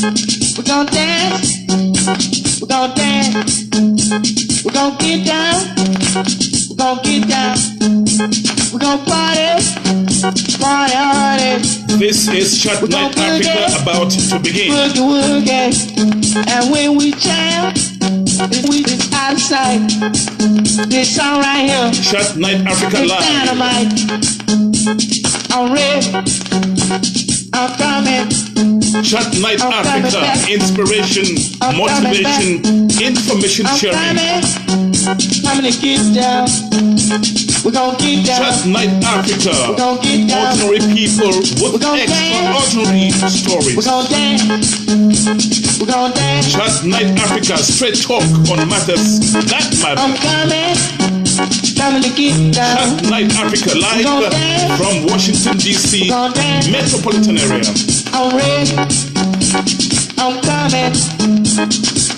We're gonna dance. We're gonna dance. We're gonna get down. We're gonna get down. We're gonna party. Party hardy. This is Chat Night Africa about to begin. Boogie woogie. And when we jam, we just out of sight. This song right here. Chat Night Africa It's Live. dynamite. I'm ready. I'm coming. Chat Night I'm coming Africa. back. Inspiration, I'm motivation, information I'm sharing. coming to get down. We're gonna get down. Chat Night Africa. We're gonna get down. Ordinary people We're with gonna extraordinary We're stories. gonna dance. We're gonna dance. Chat Night Africa. Straight talk on matters that I'm matter. coming to get down. Chat Night Africa live gonna dance. from Washington DC We're gonna dance. metropolitan area. I'm ready. I'm coming.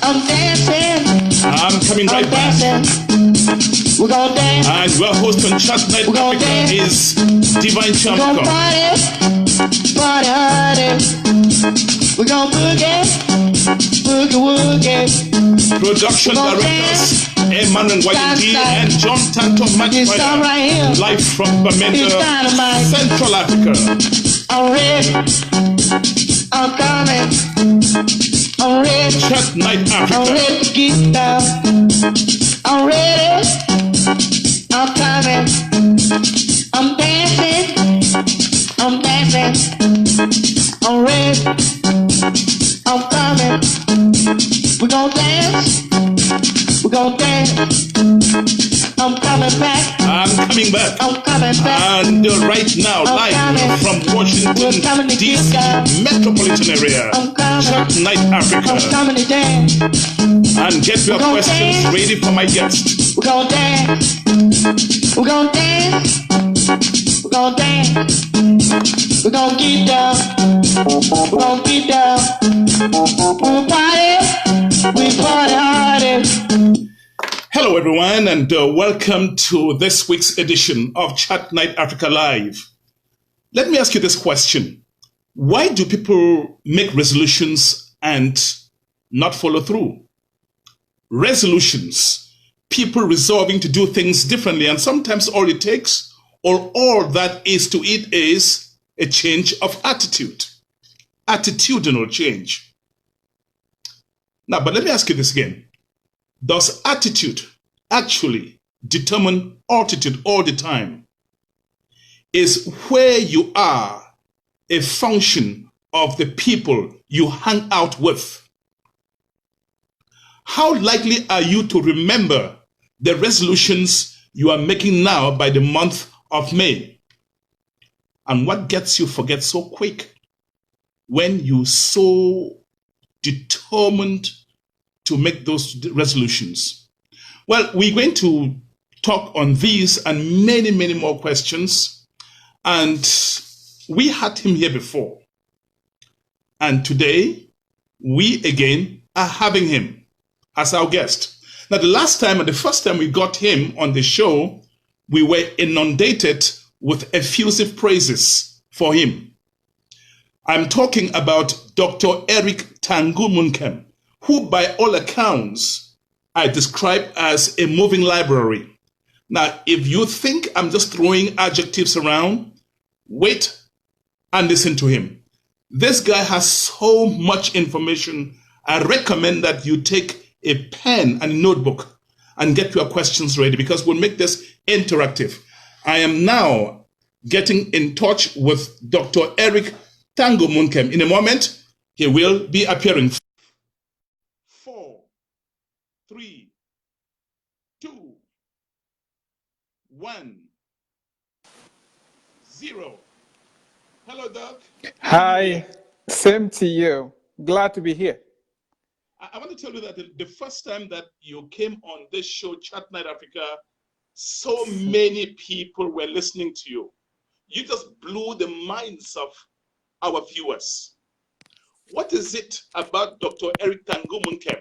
I'm dancing. I'm coming I'm right back. dancing. We're gonna dance. And your host on Chat Night We're gonna Africa dance. is Divine We're gonna Champion. party. Party hardy. We're gonna boogie. Boogie woogie. Production We're gonna directors Emmanuel YD Dance. and John Tanton This song McFire. right here. Live from It's Bamenda, dynamite. Central Africa. I'm ready. I'm coming. I'm ready. Chat Night I'm Africa. ready to get down. I'm ready. I'm coming. I'm dancing. I'm dancing. I'm ready. I'm coming. We're gonna dance. We're gonna dance. I'm coming back. I'm coming back. I'm coming back. And right now, I'm live coming. from Washington We're coming to get DC down. metropolitan area. I'm coming. Chat Night I'm Africa. coming to dance. And get your We're gonna questions dance. ready for my guest. We're gonna dance. We're gonna dance. We're gonna dance. We're gonna get down. We're gonna get down. We'll party. We party hardy. Hello, everyone, and welcome to this week's edition of Chat Night Africa Live. Let me ask you this question. Why do people make resolutions and not follow through? Resolutions, people resolving to do things differently, and sometimes all it takes, or all that is to it, is a change of attitude, attitudinal change. Now, but let me ask you this again. Does attitude actually determine altitude all the time? Is where you are a function of the people you hang out with? How likely are you to remember the resolutions you are making now by the month of May? And what gets you forget so quick when you so determined to make those resolutions? Well, we're going to talk on these and many, many more questions. And we had him here before. And today, we again are having him as our guest. Now, the last time and the first time we got him on the show, we were inundated with effusive praises for him. I'm talking about Dr. Eric Tangu Munkem, who by all accounts I describe as a moving library. Now, if you think I'm just throwing adjectives around, wait and listen to him. This guy has so much information. I recommend that you take a pen and a notebook and get your questions ready, because we'll make this interactive. I am now getting in touch with Dr. Eric Tangu Munkem. In a moment, he will be appearing. 4, 3, 2, 1, 0. Hello, Doc. Hi, same to you. Glad to be here. I want to tell you that the first time that you came on this show, Chat Night Africa, so many people were listening to you. You just blew the minds of our viewers. What is it about Dr. Eric Tangu Munkem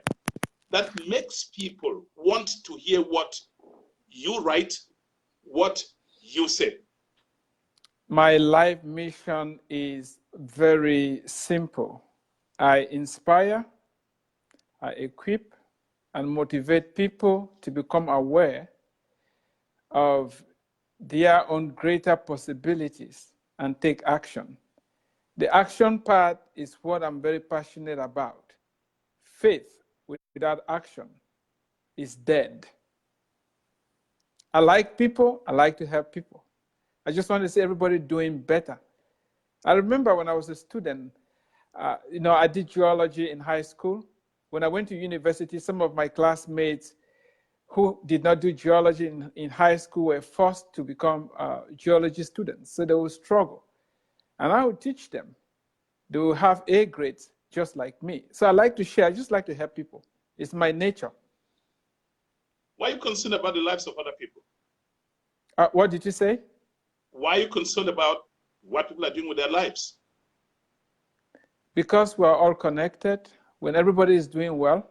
that makes people want to hear what you write, what you say? My life mission is very simple. I inspire, I equip, and motivate people to become aware of their own greater possibilities and take action. The action part is what I'm very passionate about. Faith without action is dead. I like people, I like to help people. I just want to see everybody doing better. I remember when I was a student, I did geology in high school. When I went to university, some of my classmates who did not do geology in high school were forced to become geology students. So they would struggle. And I would teach them. They will have A grades just like me. So I like to share. I just like to help people. It's my nature. Why are you concerned about the lives of other people? What did you say? Why are you concerned about what people are doing with their lives? Because we're all connected. When everybody is doing well,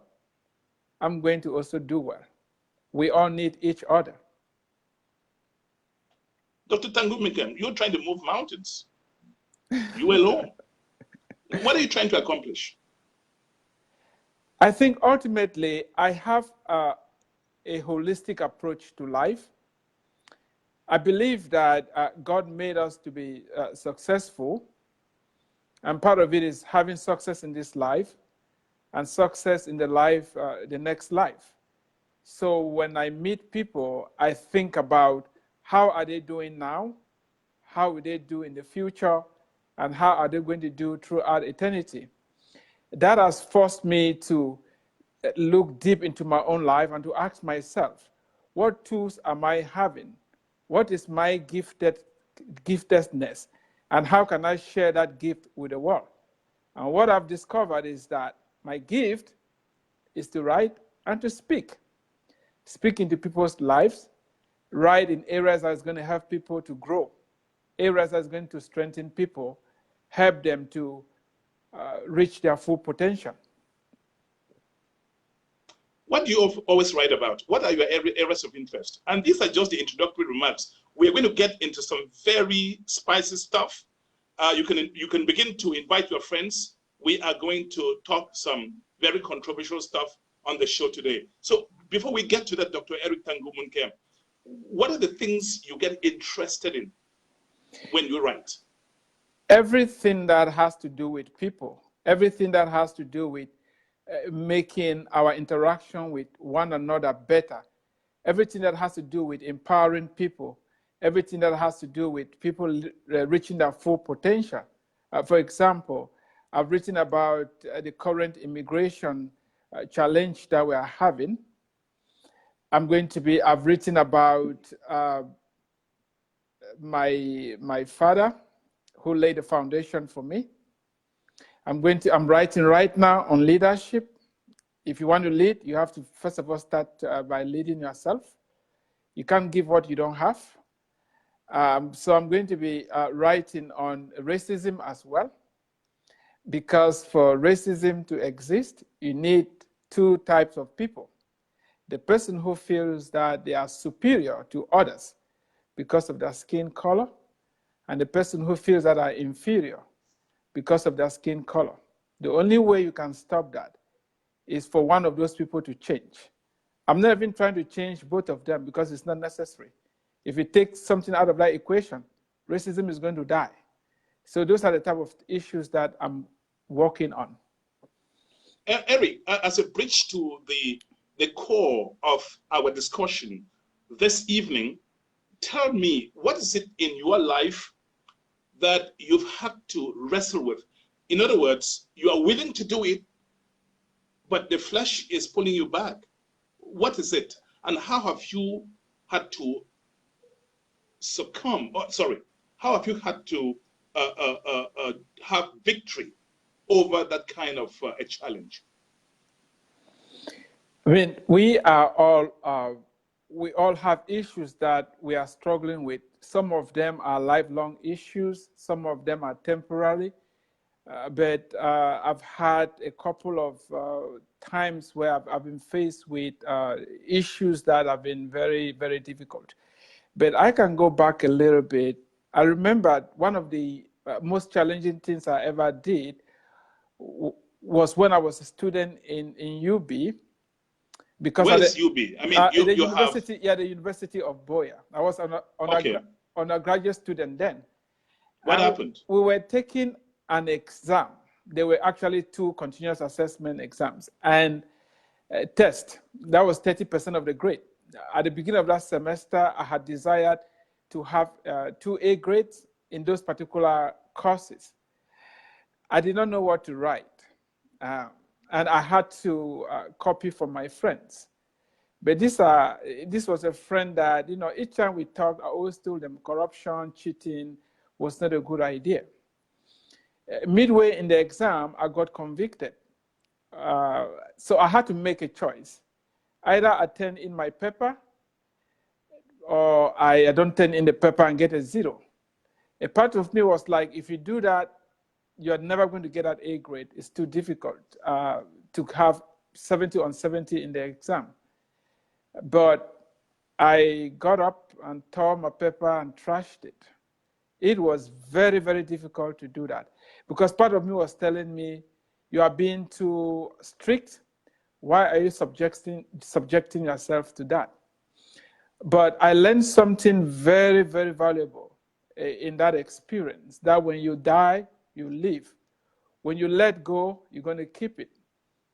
I'm going to also do well. We all need each other. Dr. Tangumikem, you're trying to move mountains. You alone. What are you trying to accomplish? I think ultimately I have a holistic approach to life. I believe that God made us to be successful, and part of it is having success in this life and success in the life, the next life. So when I meet people, I think about how are they doing now, how will they do in the future, and how are they going to do throughout eternity. That has forced me to look deep into my own life and to ask myself, what tools am I having? What is my giftedness? And how can I share that gift with the world? And what I've discovered is that my gift is to write and to speak. Speak into people's lives, write in areas that's going to help people to grow, areas that's going to strengthen people, help them to reach their full potential. What do you always write about? What are your areas of interest? And these are just the introductory remarks. We're going to get into some very spicy stuff. You can begin to invite your friends. We are going to talk some very controversial stuff on the show today. So before we get to that, Dr. Eric Tangumunkem, what are the things you get interested in when you write? Everything that has to do with people, everything that has to do with making our interaction with one another better, everything that has to do with empowering people, everything that has to do with people reaching their full potential. For example, I've written about the current immigration challenge that we are having. I've written about my father who laid the foundation for me. I'm writing right now on leadership. If you want to lead, you have to first of all start by leading yourself. You can't give what you don't have. So I'm going to be writing on racism as well, because for racism to exist, you need two types of people. The person who feels that they are superior to others because of their skin color, and the person who feels that are inferior because of their skin color. The only way you can stop that is for one of those people to change. I'm not even trying to change both of them because it's not necessary. If you take something out of that equation, racism is going to die. So those are the type of issues that I'm working on. Eric, as a bridge to the core of our discussion this evening, tell me, what is it in your life that you've had to wrestle with? In other words, you are willing to do it, but the flesh is pulling you back. What is it? And how have you had to how have you had to have victory over that kind of a challenge? I mean, we all have issues that we are struggling with. Some of them are lifelong issues. Some of them are temporary. But I've had a couple of times where I've been faced with issues that have been very, very difficult. But I can go back a little bit. I remember one of the most challenging things I ever did was when I was a student in UB. Because Where is UB? I mean, you university, yeah, the University of Boya. I was an undergraduate student then. What happened? We were taking an exam. There were actually 2 continuous assessment exams and a test. That was 30% of the grade. At the beginning of that semester, I had desired to have 2 A grades in those particular courses. I did not know what to write. And I had to copy from my friends. But this was a friend that, you know, each time we talked, I always told them corruption, cheating was not a good idea. Midway in the exam, I got convicted. So I had to make a choice. Either I turn in my paper or I don't turn in the paper and get a 0. A part of me was like, if you do that, you're never going to get that A grade. It's too difficult to have 70 on 70 in the exam. But I got up and tore my paper and trashed it. It was very, very difficult to do that because part of me was telling me, you are being too strict. Why are you subjecting yourself to that? But I learned something very, very valuable in that experience, that when you die, you live. When you let go, you're going to keep it.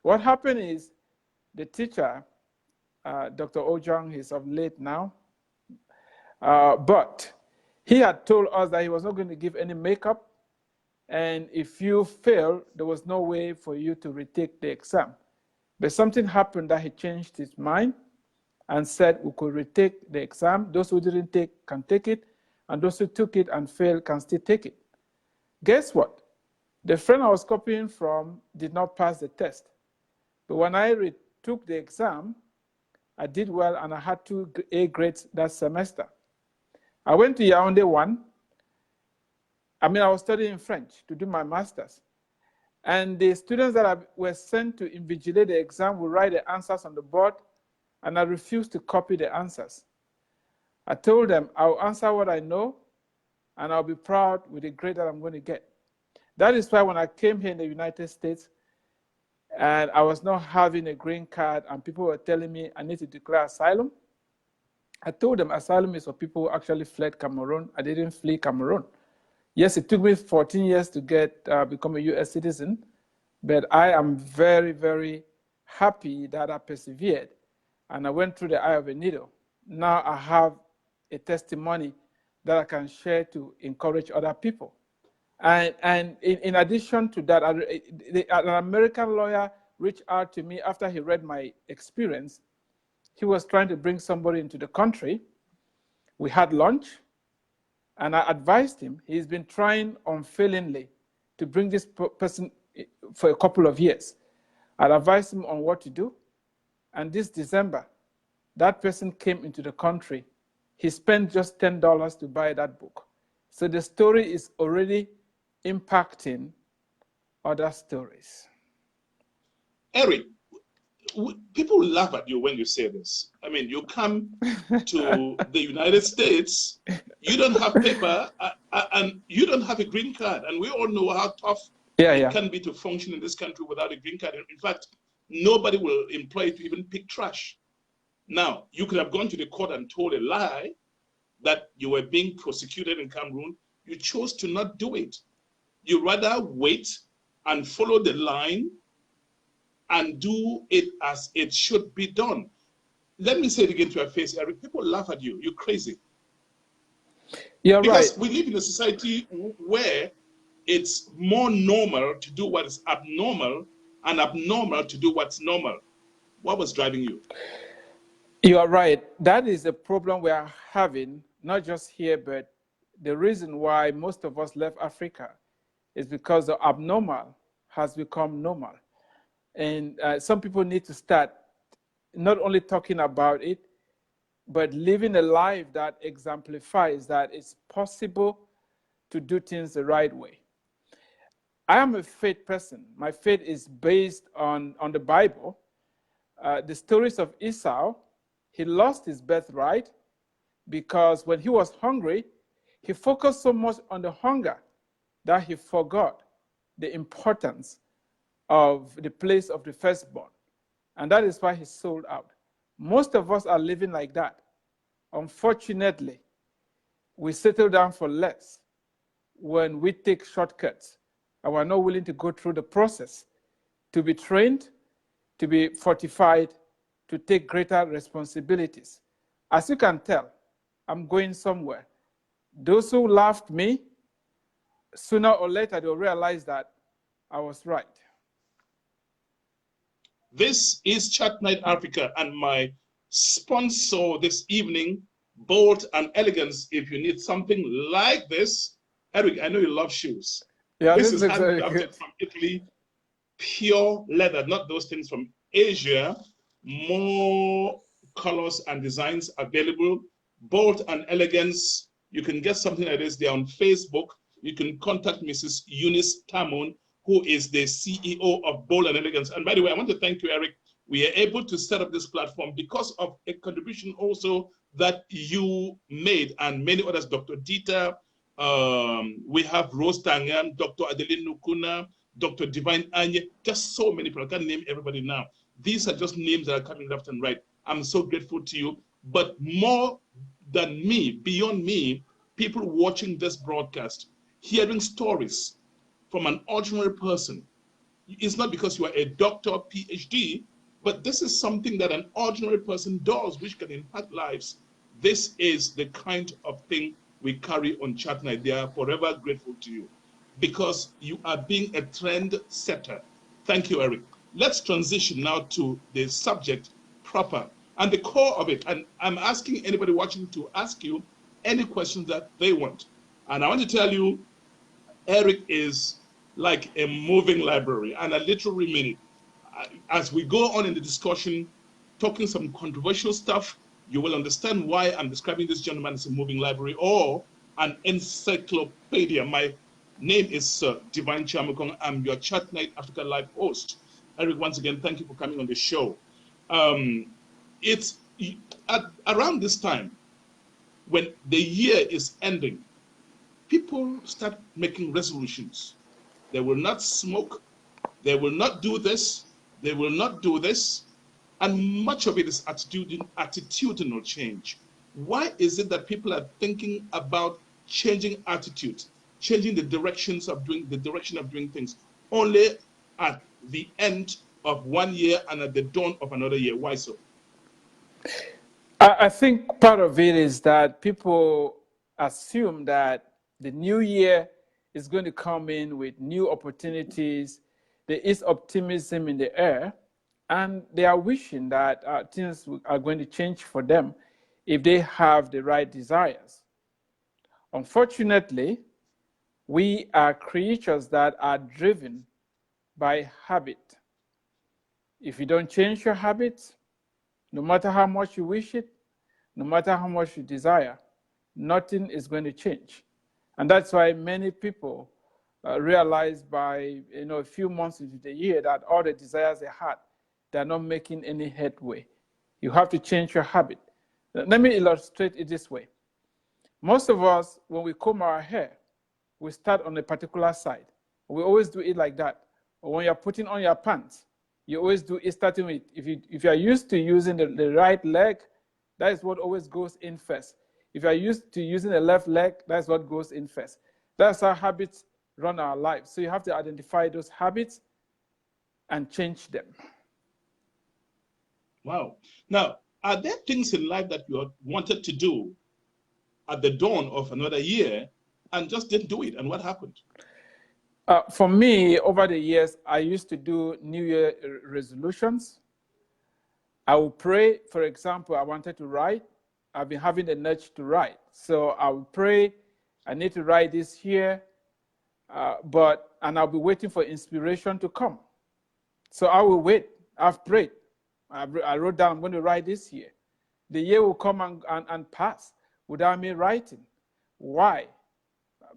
What happened is the teacher, Dr. Ojang, he's of late now, but he had told us that he was not going to give any makeup, and if you fail, there was no way for you to retake the exam. But something happened that he changed his mind and said we could retake the exam. Those who didn't take can take it, and those who took it and failed can still take it. Guess what? The friend I was copying from did not pass the test. But when I retook the exam, I did well and I had 2 A grades that semester. I went to Yaoundé 1. I was studying French to do my master's. And the students that were sent to invigilate the exam would write the answers on the board, and I refused to copy the answers. I told them I'll answer what I know, and I'll be proud with the grade that I'm going to get. That is why when I came here in the United States, and I was not having a green card, and people were telling me I need to declare asylum, I told them asylum is for people who actually fled Cameroon. I didn't flee Cameroon. Yes, it took me 14 years to become a US citizen, but I am very, very happy that I persevered, and I went through the eye of a needle. Now I have a testimony that I can share to encourage other people. And in addition to that, an American lawyer reached out to me after he read my experience. He was trying to bring somebody into the country. We had lunch, and I advised him. He's been trying unfailingly to bring this person for a couple of years. I advised him on what to do, and this December, that person came into the country. He spent just $10 to buy that book. So the story is already impacting other stories. Eric, people laugh at you when you say this. I mean, you come to the United States, you don't have paper, and you don't have a green card. And we all know how tough it can be to function in this country without a green card. In fact, nobody will employ you to even pick trash. Now, you could have gone to the court and told a lie that you were being prosecuted in Cameroon. You chose to not do it. You rather wait and follow the line and do it as it should be done. Let me say it again to your face, Eric. People laugh at you. You're crazy. You're because right. We live in a society where it's more normal to do what is abnormal and abnormal to do what's normal. What was driving you? You are right. That is a problem we are having, not just here, but the reason why most of us left Africa is because the abnormal has become normal. And some people need to start not only talking about it, but living a life that exemplifies that it's possible to do things the right way. I am a faith person. My faith is based on the Bible. The stories of Esau, he lost his birthright because when he was hungry, he focused so much on the hunger that he forgot the importance of the place of the firstborn. And that is why he sold out. Most of us are living like that. Unfortunately, we settle down for less when we take shortcuts and we're not willing to go through the process to be trained, to be fortified, to take greater responsibilities. As you can tell, I'm going somewhere. Those who laughed me, sooner or later, they'll realize that I was right. This is Chat Night Africa, and my sponsor this evening, Bold and Elegance. If you need something like this, Eric, I know you love shoes. Yeah, this is very handcrafted good. from Italy, pure leather, not those things from Asia. More colors and designs available. Bold and Elegance. You can get something like this. They're on Facebook. You can contact Mrs. Eunice Tamon, who is the CEO of Bold and Elegance. And by the way, I want to thank you, Eric. We are able to set up this platform because of a contribution also that you made, and many others, Dr. Dieter, we have Rose Tangam, Dr. Adeline Nukuna, Dr. Divine Anye, just so many people. I can't name everybody now. These are just names that are coming left and right. I'm so grateful to you. But more than me, beyond me, people watching this broadcast, hearing stories from an ordinary person. It's not because you are a doctor, PhD, but this is something that an ordinary person does, which can impact lives. This is the kind of thing we carry on Chat Night. They are forever grateful to you because you are being a trend setter. Thank you, Eric. Let's transition now to the subject proper and the core of it. And I'm asking anybody watching to ask you any questions that they want. And I want to tell you, Eric is like a moving library, and I literally mean it. As we go on in the discussion, talking some controversial stuff, you will understand why I'm describing this gentleman as a moving library or an encyclopedia. My name is Divine Chiamukong. I'm your Chat Night Africa Live host. Eric, once again, thank you for coming on the show. It's around this time, when the year is ending, people start making resolutions. They will not smoke. They will not do this. They will not do this. And much of it is attitudinal change. Why is it that people are thinking about changing attitude, changing the direction of doing things, only at the end of one year and at the dawn of another year? Why so? I think part of it is that people assume that the new year is going to come in with new opportunities. There is optimism in the air, and they are wishing that things are going to change for them if they have the right desires. Unfortunately, we are creatures that are driven by habit. If you don't change your habits, no matter how much you wish it, no matter how much you desire, nothing is going to change. And that's why many people realize by a few months into the year that all the desires they had, they're not making any headway. You have to change your habit. Let me illustrate it this way. Most of us, when we comb our hair, we start on a particular side. We always do it like that. Or when you're putting on your pants, you always do it starting with, if you're used to using the right leg, that is what always goes in first. If you're used to using the left leg, that's what goes in first. That's how habits run our lives. So you have to identify those habits and change them. Wow. Now, are there things in life that you wanted to do at the dawn of another year and just didn't do it? And what happened? For me, over the years, I used to do New Year resolutions. I would pray. For example, I wanted to write. I've been having the nudge to write. So I would pray, I need to write this here, and I'll be waiting for inspiration to come. So I will wait. I've prayed. I wrote down, I'm going to write this year. The year will come and pass without me writing. Why?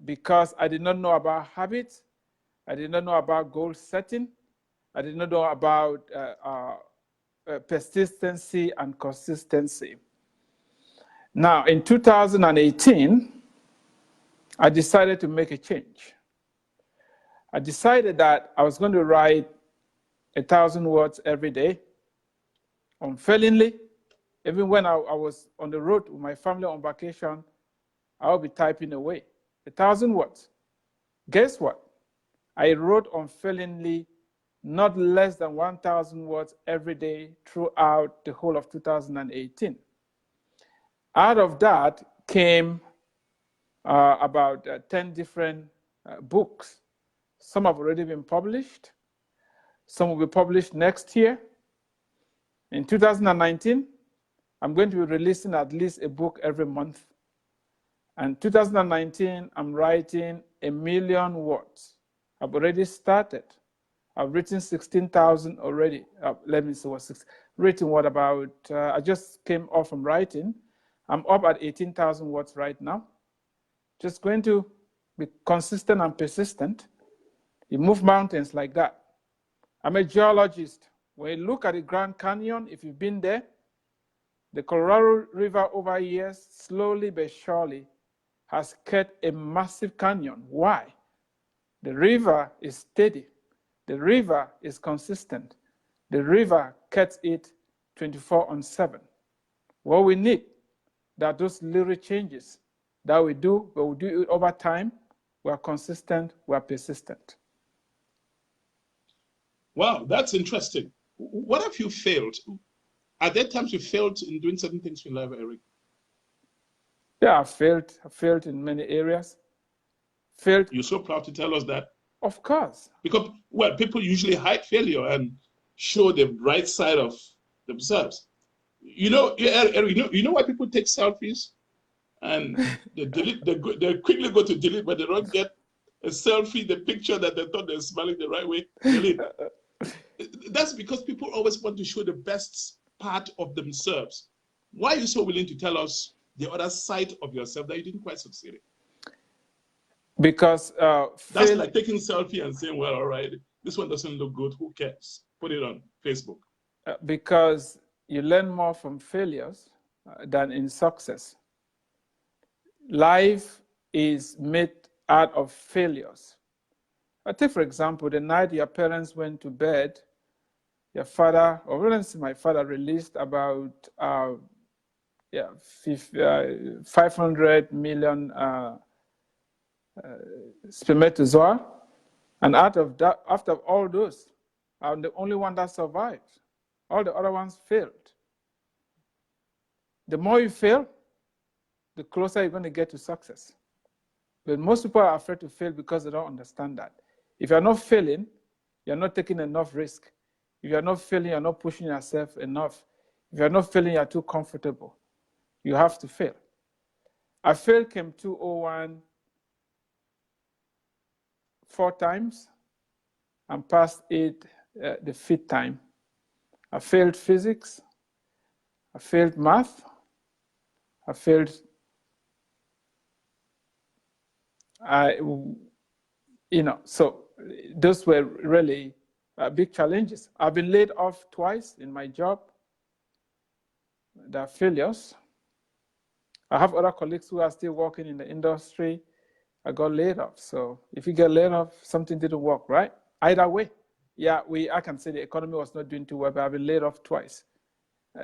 Because I did not know about habits. I did not know about goal setting. I did not know about persistency and consistency. Now, in 2018, I decided to make a change. I decided that I was going to write 1,000 words every day, unfailingly. Even when I was on the road with my family on vacation, I'll be typing away 1,000 words. Guess what? I wrote unfailingly not less than 1,000 words every day throughout the whole of 2018. Out of that came about 10 different books. Some have already been published. Some will be published next year. In 2019, I'm going to be releasing at least a book every month. And 2019, I'm writing 1 million words. I've already started. I've written 16,000 already. Let me see what's written. What about? I just came off from writing. I'm up at 18,000 words right now. Just going to be consistent and persistent. You move mountains like that. I'm a geologist. When you look at the Grand Canyon, if you've been there, the Colorado River over years, slowly but surely, has cut a massive canyon. Why? The river is steady. The river is consistent. The river cuts it 24/7. What we need are those little changes that we do, but we do it over time. We're consistent, we're persistent. Wow, that's interesting. What have you failed? Are there times you failed in doing certain things in life, Eric? Yeah, I failed in many areas. Failed. You're so proud to tell us that. Of course. Because, well, people usually hide failure and show the bright side of themselves. You know, Eric, you know why people take selfies? And they quickly go to delete, but they don't get a selfie, the picture that they thought they're smiling the right way, delete. That's because people always want to show the best part of themselves. Why are you so willing to tell us the other side of yourself that you didn't quite succeed in? Because that's like taking a selfie and saying, well, all right, this one doesn't look good, who cares? Put it on Facebook. Because you learn more from failures than in success. Life is made out of failures. Take, for example, the night your parents went to bed, your father, or let's say my father, released about 500 million spermatozoa, and out of that, after all those, I'm the only one that survived. All the other ones failed. The more you fail, the closer you're going to get to success. But most people are afraid to fail because they don't understand that. If you're not failing, you're not taking enough risk. If you're not failing, you're not pushing yourself enough. If you're not failing, you're too comfortable. You have to fail. I failed Chem 201 4 times and passed it the 5th time. I failed physics. I failed math. I failed. So those were really big challenges. I've been laid off twice in my job. There are failures. I have other colleagues who are still working in the industry. I got laid off. So if you get laid off, something didn't work, right? Either way, yeah, I can say the economy was not doing too well, but I've been laid off twice.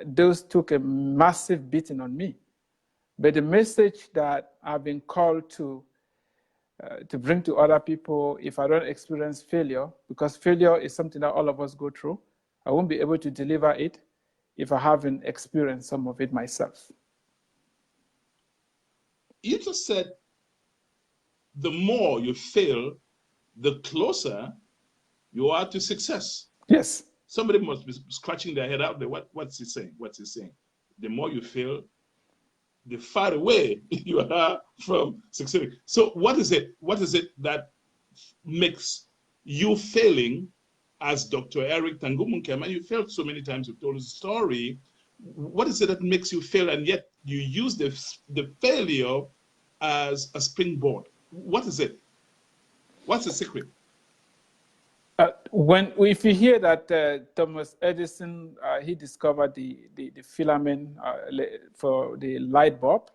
Those took a massive beating on me. But the message that I've been called to bring to other people, if I don't experience failure, because failure is something that all of us go through, I won't be able to deliver it if I haven't experienced some of it myself. You just said the more you fail, the closer you are to success. Yes. Somebody must be scratching their head out there. What's he saying? What's he saying? The more you fail, the far away you are from succeeding. So what is it? What is it that makes you failing as Dr. Eric Tangumunkem? And you failed so many times, you've told us a story. What is it that makes you fail, and yet you use the failure as a springboard? What is it? What's the secret? If you hear that Thomas Edison, he discovered the filament for the light bulb,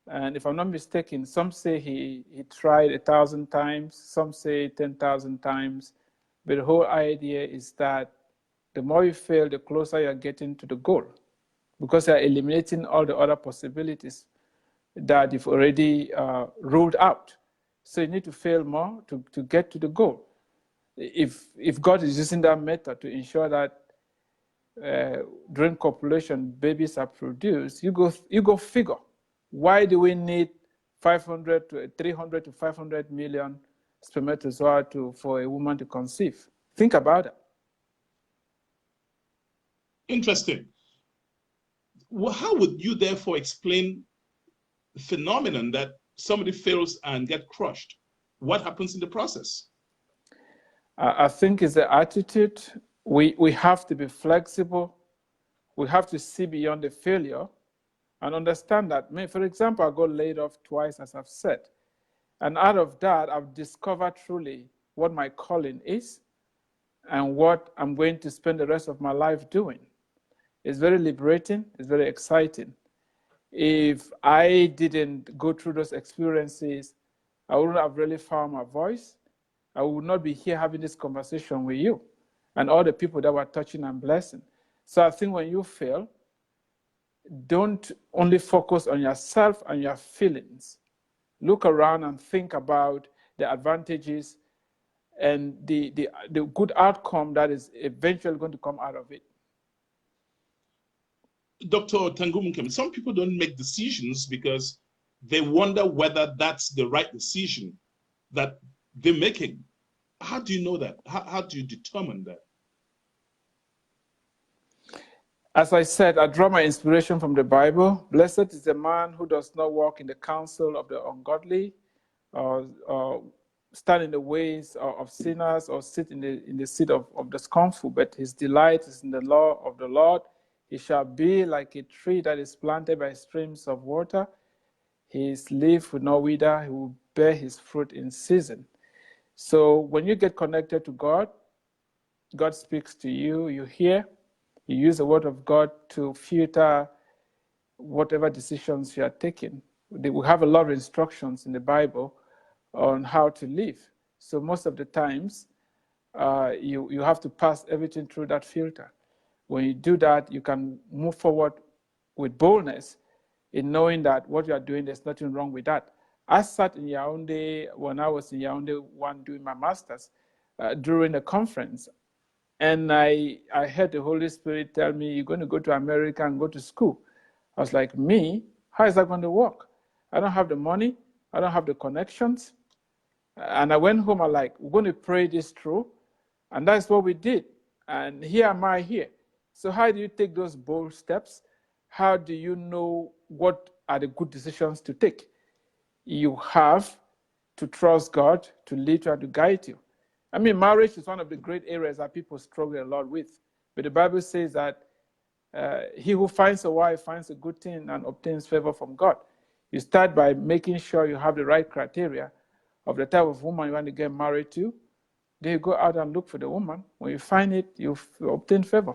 and if I'm not mistaken, some say he tried 1,000 times, some say 10,000 times, But the whole idea is that the more you fail, the closer you're getting to the goal, because you're eliminating all the other possibilities that you've already ruled out. So you need to fail more to get to the goal. If God is using that method to ensure that during copulation babies are produced, you go figure. Why do we need 300 to 500 million spermatozoa for a woman to conceive? Think about it. Interesting. Well, how would you therefore explain the phenomenon that somebody fails and get crushed? What happens in the process? I think it's the attitude. We have to be flexible. We have to see beyond the failure and understand that, for example, I got laid off twice, as I've said. And out of that, I've discovered truly what my calling is and what I'm going to spend the rest of my life doing. It's very liberating. It's very exciting. If I didn't go through those experiences, I wouldn't have really found my voice. I would not be here having this conversation with you and all the people that were touching and blessing. So I think when you fail, don't only focus on yourself and your feelings. Look around and think about the advantages and the good outcome that is eventually going to come out of it. Dr. Tangumkem, some people don't make decisions because they wonder whether that's the right decision that they're making. How do you know that? How do you determine that? As I said, I draw my inspiration from the Bible. Blessed is the man who does not walk in the counsel of the ungodly, or stand in the ways of sinners, or sit in the seat of the scornful, but his delight is in the law of the Lord. He shall be like a tree that is planted by streams of water. His leaf will not wither. He will bear his fruit in season. So when you get connected to God, God speaks to you, you hear. You use the word of God to filter whatever decisions you are taking. We have a lot of instructions in the Bible on how to live. So most of the times, you have to pass everything through that filter. When you do that, you can move forward with boldness in knowing that what you are doing, there's nothing wrong with that. I sat in Yaoundé when I was in Yaoundé one doing my master's during a conference. And I heard the Holy Spirit tell me, you're going to go to America and go to school. I was like, me? How is that going to work? I don't have the money. I don't have the connections. And I went home, I'm like, we're going to pray this through. And that's what we did. And here am I here. So how do you take those bold steps? How do you know what are the good decisions to take? You have to trust God to lead you and to guide you. I mean, marriage is one of the great areas that people struggle a lot with. But the Bible says that he who finds a wife finds a good thing and obtains favor from God. You start by making sure you have the right criteria of the type of woman you want to get married to. Then you go out and look for the woman. When you find it, you obtain favor.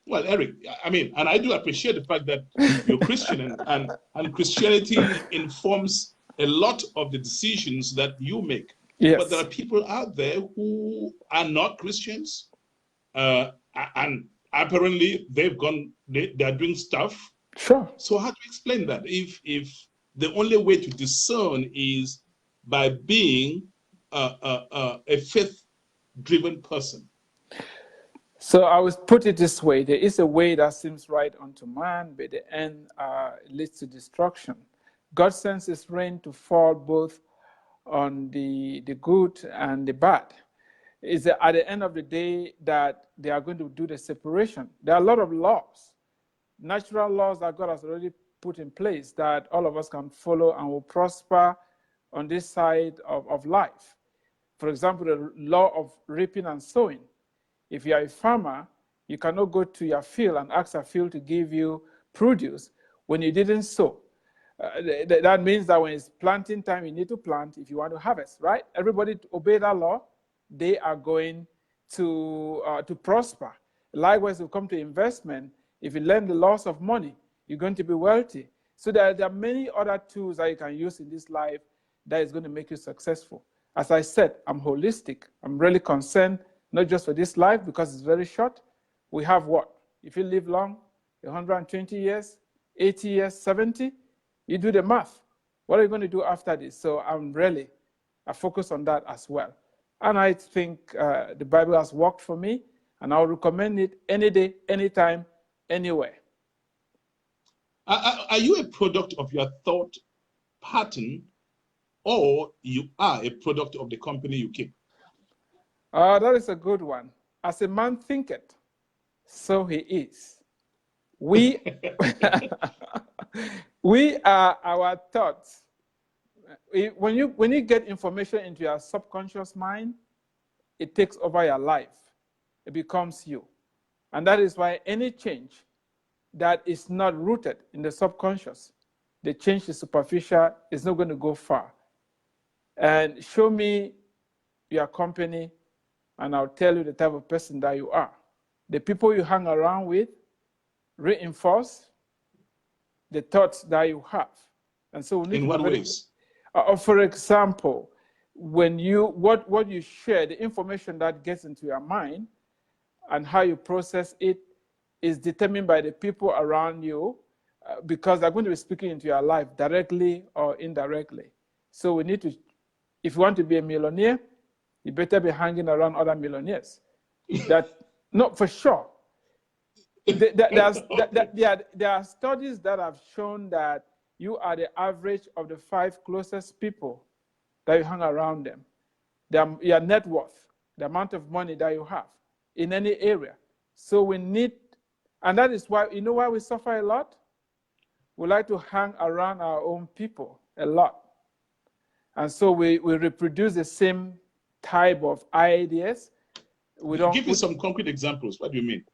Well, Eric, I mean, and I do appreciate the fact that you're Christian and Christianity informs a lot of the decisions that you make. Yes. But there are people out there who are not Christians, and apparently they are doing stuff. Sure. So how do you explain that? If the only way to discern is by being a faith-driven person? So I would put it this way: there is a way that seems right unto man, but the end leads to destruction. God sends his rain to fall both on the good and the bad. It's at the end of the day that they are going to do the separation. There are a lot of laws, natural laws that God has already put in place that all of us can follow and will prosper on this side of life. For example, the law of reaping and sowing. If you are a farmer, you cannot go to your field and ask a field to give you produce when you didn't sow. That means that when it's planting time, you need to plant if you want to harvest, right? Everybody obey that law, they are going to prosper. Likewise, when it comes to investment, if you learn the laws of money, you're going to be wealthy. So there are many other tools that you can use in this life that is going to make you successful. As I said, I'm holistic. I'm really concerned, not just for this life, because it's very short. We have what? If you live long, 120 years, 80 years, 70, you do the math. What are you going to do after this? So I focus on that as well. And I think the Bible has worked for me, and I'll recommend it any day, anytime, anywhere. Are you a product of your thought pattern, or you are a product of the company you keep? That is a good one. As a man thinketh, so he is. We, we are our thoughts. When you get information into your subconscious mind, it takes over your life. It becomes you. And that is why any change that is not rooted in the subconscious, the change is superficial, is not going to go far. And show me your company, and I'll tell you the type of person that you are. The people you hang around with reinforce the thoughts that you have. And so we need in what ways? For example, when what you share, the information that gets into your mind and how you process it is determined by the people around you, because they're going to be speaking into your life directly or indirectly. So we need to, if you want to be a millionaire, you better be hanging around other millionaires. That, no, for sure. There are studies that have shown that you are the average of the 5 closest people that you hang around them. Your net worth, the amount of money that you have in any area. So we need, and that is why, you know why we suffer a lot? We like to hang around our own people a lot. And so we reproduce the same type of ideas. Give me some concrete examples. What do you mean?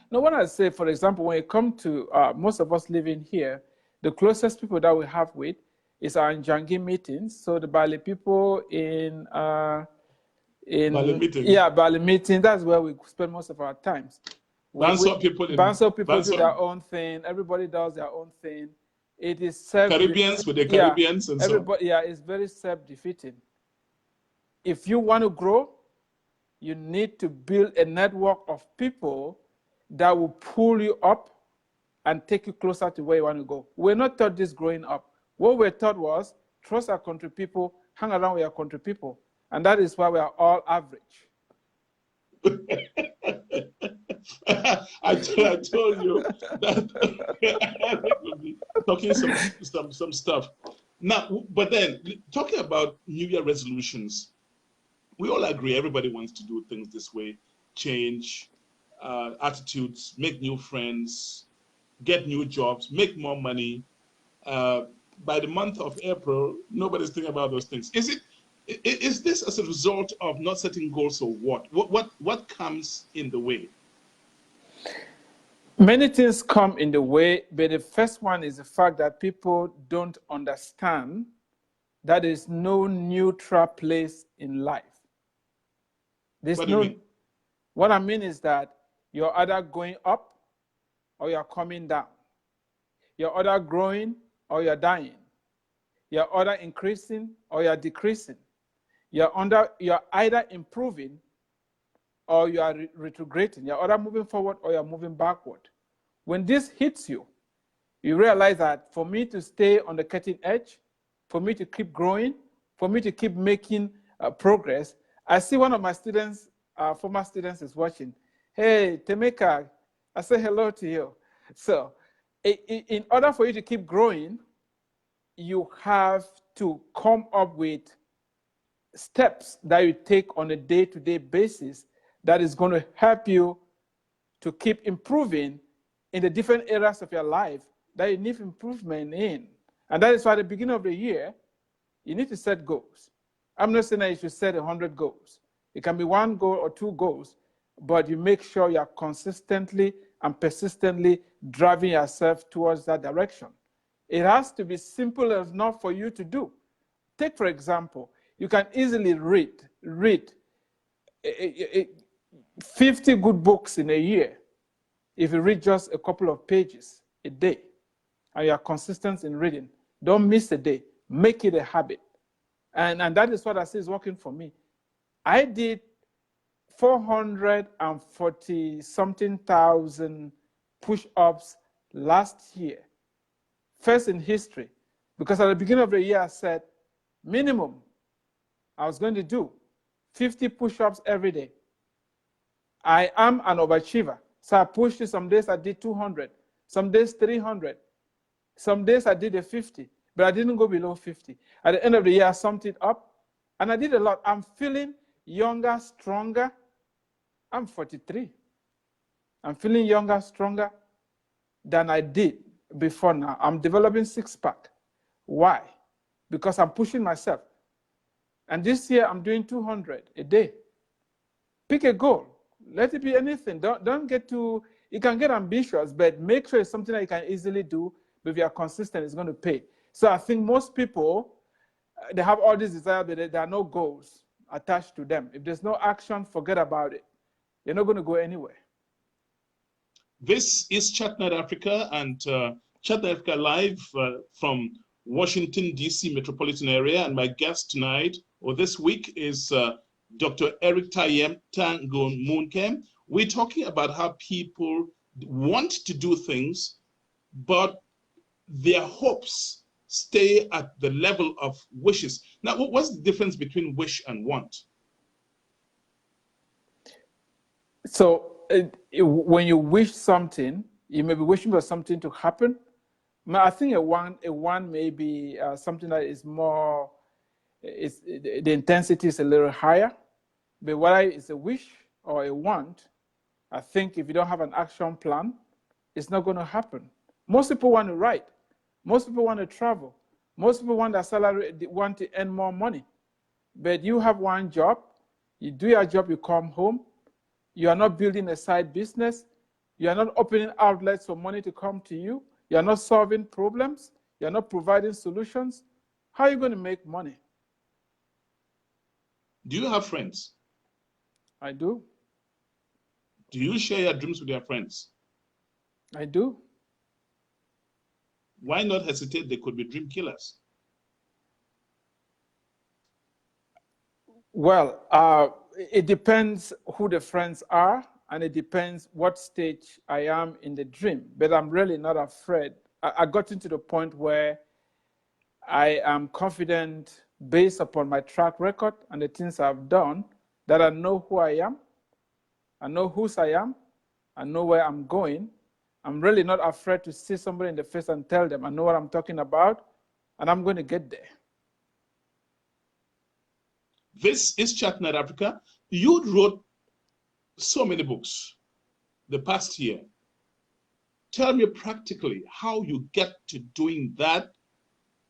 No, when I say, for example, when it comes to most of us living here, the closest people that we have with is our Njangi meetings. So the Bali people in Bali meeting. Yeah, Bali meeting. That's where we spend most of our times. Banso people do their own thing. Everybody does their own thing. It is Caribbeans with the Caribbeans and everybody, so. Yeah, it's very self-defeating. If you want to grow, you need to build a network of people that will pull you up and take you closer to where you want to go. We're not taught this growing up. What we're taught was trust our country people, hang around with our country people. And that is why we are all average. I told you that Eric will be talking some stuff. Now, but then, talking about New Year resolutions, we all agree everybody wants to do things this way, change attitudes, make new friends, get new jobs, make more money. By the month of April, nobody's thinking about those things. Is this as a result of not setting goals, or what? What comes in the way? Many things come in the way, but the first one is the fact that people don't understand that there is no neutral place in life. What do you mean? What I mean is that you're either going up or you're coming down. You're either growing or you're dying. You're either increasing or you're decreasing. You're either improving or you are retrograding. You're either moving forward or you're moving backward. When this hits you, you realize that for me to stay on the cutting edge, for me to keep growing, for me to keep making progress. I see one of my students, former students, is watching. Hey, Temeka, I say hello to you. So in order for you to keep growing, you have to come up with steps that you take on a day-to-day basis that is going to help you to keep improving in the different areas of your life that you need improvement in. And that is why at the beginning of the year, you need to set goals. I'm not saying that you should set 100 goals. It can be 1 goal or 2 goals, but you make sure you're consistently and persistently driving yourself towards that direction. It has to be simple enough for you to do. Take, for example, you can easily read 50 good books in a year if you read just a couple of pages a day and you are consistent in reading. Don't miss a day. Make it a habit. And that is what I see is working for me. I did 440 something thousand push-ups last year, first in history, because at the beginning of the year I said minimum I was going to do 50 push-ups every day. I am an overachiever, so I pushed it. Some days I did 200, some days 300, some days I did a 50, but I didn't go below 50. At the end of the year I summed it up, and I did a lot. I'm feeling younger, stronger. I'm 43. I'm feeling younger, stronger than I did before now. I'm developing six-pack. Why? Because I'm pushing myself. And this year I'm doing 200 a day. Pick a goal. Let it be anything. Don't get too, you can get ambitious, but make sure it's something that you can easily do, but if you are consistent, it's going to pay. So I think most people, they have all these desires, but there are no goals attached to them. If there's no action, forget about it. You're not going to go anywhere. This is Chatnet Africa, and Chatnet Africa live from Washington, D.C. metropolitan area. And my guest tonight, or this week, is Dr. Eric Tayem Tangon Moonkem. We're talking about how people want to do things, but their hopes stay at the level of wishes. Now, what's the difference between wish and want? So when you wish something, you may be wishing for something to happen. I think a one may be something that is more, the intensity is a little higher. But whether it's a wish or a want, I think if you don't have an action plan, it's not going to happen. Most people want to write. Most people want to travel. Most people want their salary, want to earn more money. But you have one job, you do your job, you come home, you are not building a side business, you are not opening outlets for money to come to you, you are not solving problems, you are not providing solutions. How are you going to make money? Do you have friends? I do. Do you share your dreams with your friends? I do. Why not hesitate? They could be dream killers. Well, it depends who the friends are, and it depends what stage I am in the dream. But I'm really not afraid. I got into the point where I am confident, based upon my track record and the things I've done, that I know who I am, I know whose I am, I know where I'm going. I'm really not afraid to see somebody in the face and tell them I know what I'm talking about, and I'm going to get there. This is Chatnet Africa. You wrote so many books the past year. Tell me practically how you get to doing that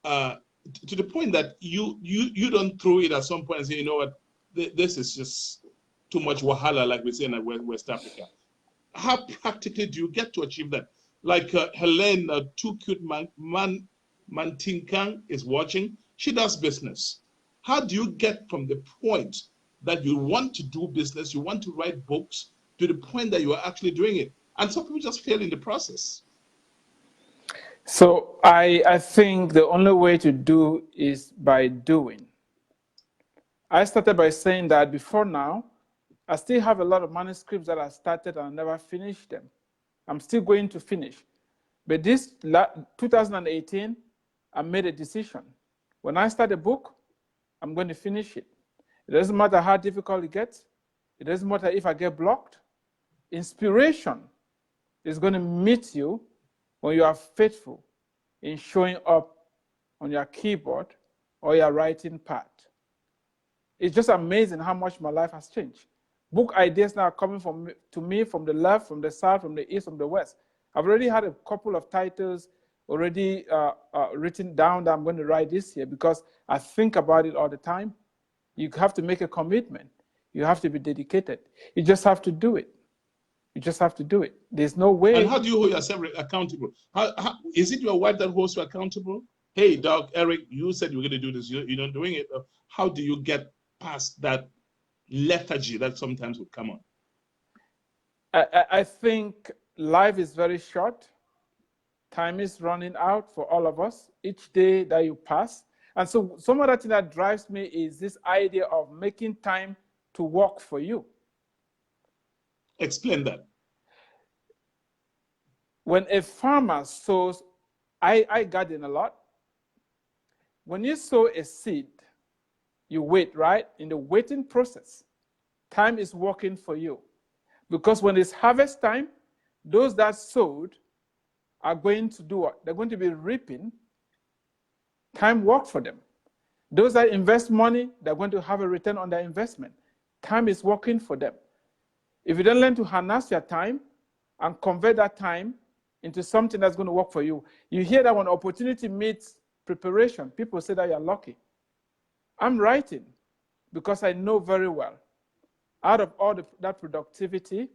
to the point that you don't throw it at some point and say, you know what, this is just too much wahala, like we say in West Africa. How practically do you get to achieve that? Like Helene, Too Cute Mantinkang is watching. She does business. How do you get from the point that you want to do business, you want to write books, to the point that you are actually doing it? And some people just fail in the process. So I think the only way to do is by doing. I started by saying that before now, I still have a lot of manuscripts that I started and I never finished them. I'm still going to finish. But this 2018, I made a decision. When I start a book, I'm going to finish it. It doesn't matter how difficult it gets. It doesn't matter if I get blocked. Inspiration is going to meet you when you are faithful in showing up on your keyboard or your writing pad. It's just amazing how much my life has changed. Book ideas now are coming to me from the left, from the south, from the east, from the west. I've already had a couple of titles already written down that I'm going to write this year because I think about it all the time. You have to make a commitment. You have to be dedicated. You just have to do it. You just have to do it. There's no way. And how do you hold yourself accountable? How is it your wife that holds you accountable? Hey, Doc, Eric, you said you were going to do this. You're not doing it. How do you get past that lethargy that sometimes would come on? I think life is very short. Time is running out for all of us. Each day that you pass, And so some other thing that drives me is this idea of making time to work for you. Explain that. When a farmer sows, I garden a lot. When you sow a seed, you wait, right? In the waiting process, time is working for you. Because when it's harvest time, those that sowed are going to do what? They're going to be reaping. Time work for them. Those that invest money, they're going to have a return on their investment. Time is working for them. If you don't learn to harness your time and convert that time into something that's going to work for you, you hear that when opportunity meets preparation, people say that you're lucky. I'm writing because I know very well, out of all that productivity,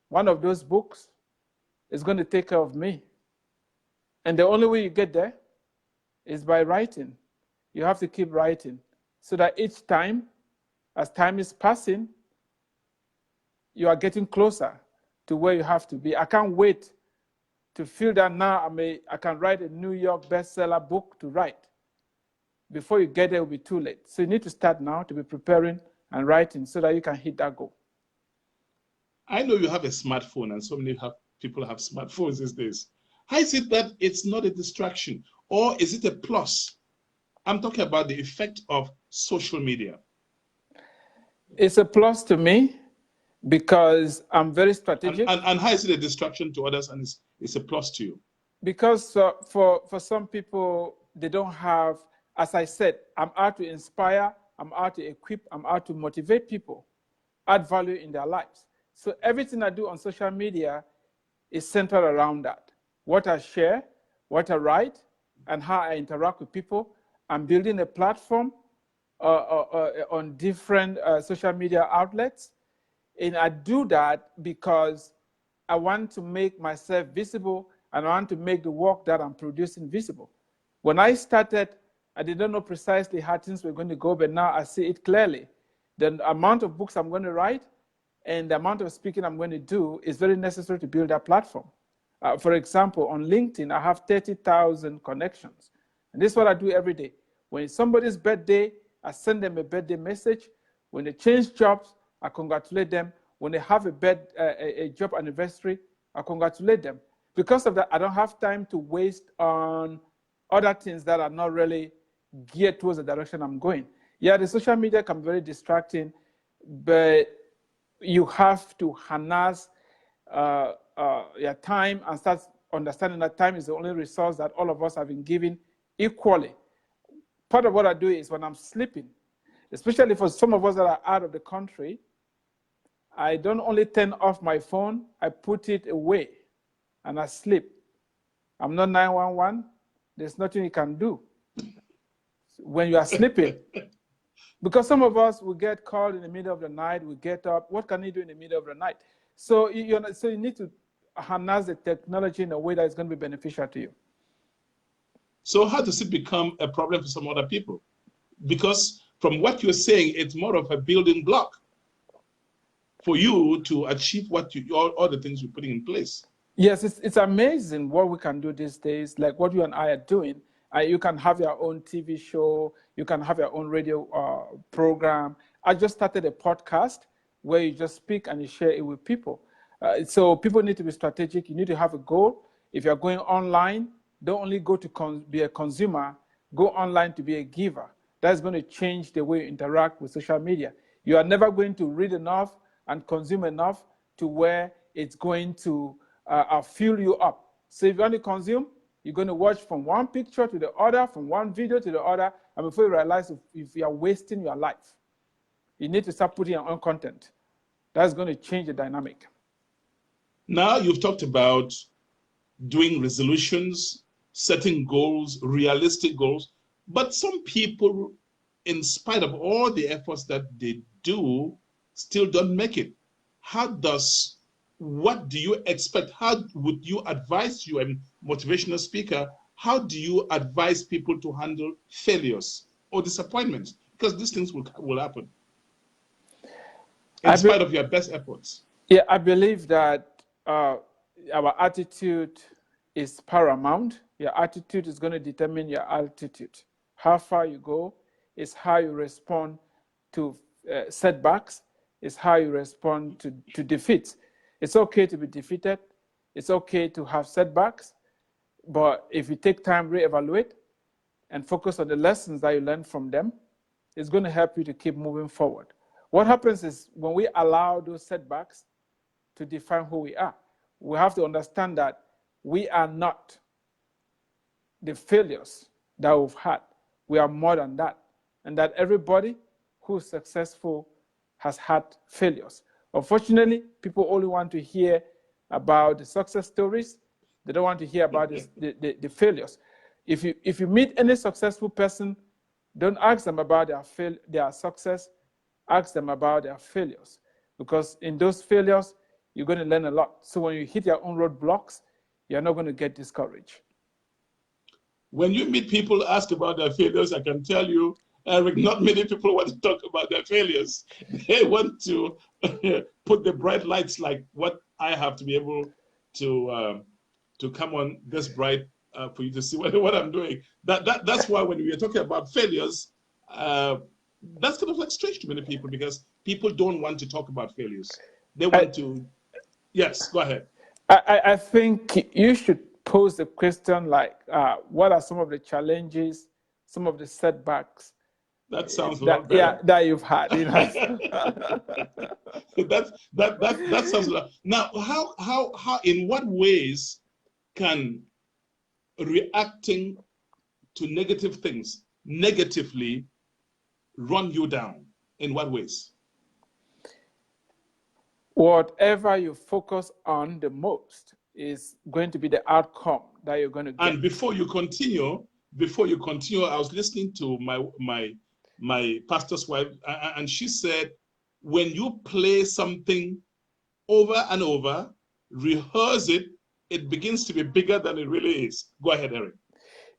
one of those books is going to take care of me. And the only way you get there is by writing. You have to keep writing so that each time, as time is passing, you are getting closer to where you have to be. I can't wait to feel that now I can write a New York bestseller book to write. Before you get there, it will be too late. So you need to start now to be preparing and writing so that you can hit that goal. I know you have a smartphone, and so many people have smartphones these days. How is it that it's not a distraction, or is it a plus? I'm talking about the effect of social media. It's a plus to me because I'm very strategic. And how is it a distraction to others, and it's a plus to you? Because for some people, they don't have, as I said, I'm out to inspire, I'm out to equip, I'm out to motivate people, add value in their lives. So everything I do on social media is centered around that. What I share, what I write, and how I interact with people. I'm building a platform on different social media outlets. And I do that because I want to make myself visible, and I want to make the work that I'm producing visible. When I started, I didn't know precisely how things were going to go, but now I see it clearly. The amount of books I'm going to write and the amount of speaking I'm going to do is very necessary to build that platform. For example, on LinkedIn, I have 30,000 connections. And this is what I do every day. When it's somebody's birthday, I send them a birthday message. When they change jobs, I congratulate them. When they have a job anniversary, I congratulate them. Because of that, I don't have time to waste on other things that are not really geared towards the direction I'm going. Yeah, the social media can be very distracting, but you have to harness your time and start understanding that time is the only resource that all of us have been given equally. Part of what I do is when I'm sleeping, especially for some of us that are out of the country, I don't only turn off my phone, I put it away and I sleep. I'm not 911. There's nothing you can do when you are sleeping. Because some of us will get called in the middle of the night, we get up. What can you do in the middle of the night? So you need to harness the technology in a way that is going to be beneficial to you. So how does it become a problem for some other people? Because from what you're saying, it's more of a building block for you to achieve what all the things you're putting in place. Yes, it's amazing what we can do these days, like what you and I are doing. You can have your own TV show, you can have your own radio program. I just started a podcast where you just speak and you share it with people. So people need to be strategic. You need to have a goal. If you're going online, don't only go to be a consumer, go online to be a giver. That's going to change the way you interact with social media. You are never going to read enough and consume enough to where it's going to fill you up. So if you want to consume, you're going to watch from one picture to the other, from one video to the other, and before you realize if you are wasting your life, you need to start putting your own content. That's going to change the dynamic. Now you've talked about doing resolutions, setting goals, realistic goals, but some people, in spite of all the efforts that they do, still don't make it. What do you expect? How would you advise, you a motivational speaker, how do you advise people to handle failures or disappointments? Because these things will happen in spite of your best efforts. Yeah, I believe that our attitude is paramount. Your attitude is going to determine your altitude. how far you go. It's how you respond to setbacks. It's how you respond to defeats. It's okay to be defeated. It's okay to have setbacks. But if you take time, reevaluate, and focus on the lessons that you learned from them, it's going to help you to keep moving forward. What happens is when we allow those setbacks to define who we are, we have to understand that we are not the failures that we've had. We are more than that. And that everybody who's successful has had failures. Unfortunately, people only want to hear about the success stories. They don't want to hear about the failures. If you meet any successful person, don't ask them about their success. Ask them about their failures. Because in those failures, you're going to learn a lot. So when you hit your own roadblocks, you're not going to get discouraged. When you meet people ask about their failures, I can tell you, Eric, not many people want to talk about their failures. They want to put the bright lights like what I have to be able to come on this bright for you to see what I'm doing. That's why when we are talking about failures, that's kind of like strange to many people because people don't want to talk about failures. They want to, yes, go ahead. I think you should pose the question like, what are some of the challenges, some of the setbacks that sounds a lot better. Yeah, that you've had. You know? that sounds a lot. Now, how in what ways can reacting to negative things negatively run you down? In what ways? Whatever you focus on the most is going to be the outcome that you're going to get. And before you continue, I was listening to my pastor's wife, and she said, when you play something over and over, rehearse it, it begins to be bigger than it really is. Go ahead, Eric.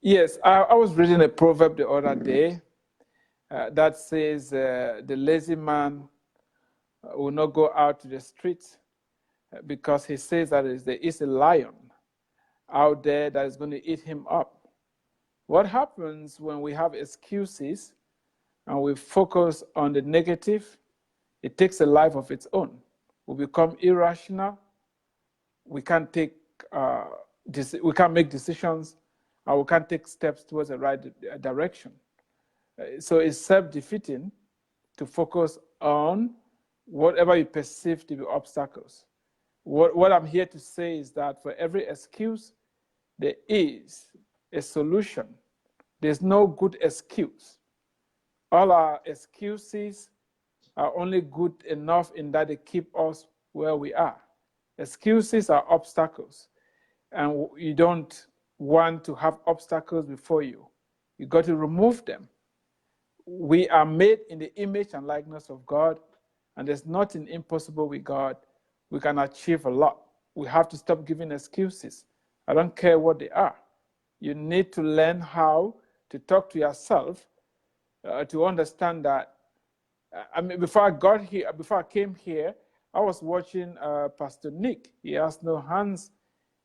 Yes, I was reading a proverb the other day that says, the lazy man will not go out to the streets because he says that there is a lion out there that is going to eat him up. What happens when we have excuses and we focus on the negative? It takes a life of its own. We become irrational. We can't we can't make decisions, and we can't take steps towards the right direction. So it's self-defeating to focus on whatever you perceive to be obstacles. What I'm here to say is that for every excuse, there is a solution. There's no good excuse. All our excuses are only good enough in that they keep us where we are. Excuses are obstacles, and you don't want to have obstacles before you. You got to remove them. We are made in the image and likeness of God, and there's nothing impossible with God. We can achieve a lot. We have to stop giving excuses. I don't care what they are. You need to learn how to talk to yourself to understand that. I mean, before I came here, I was watching Pastor Nick. He has no hands,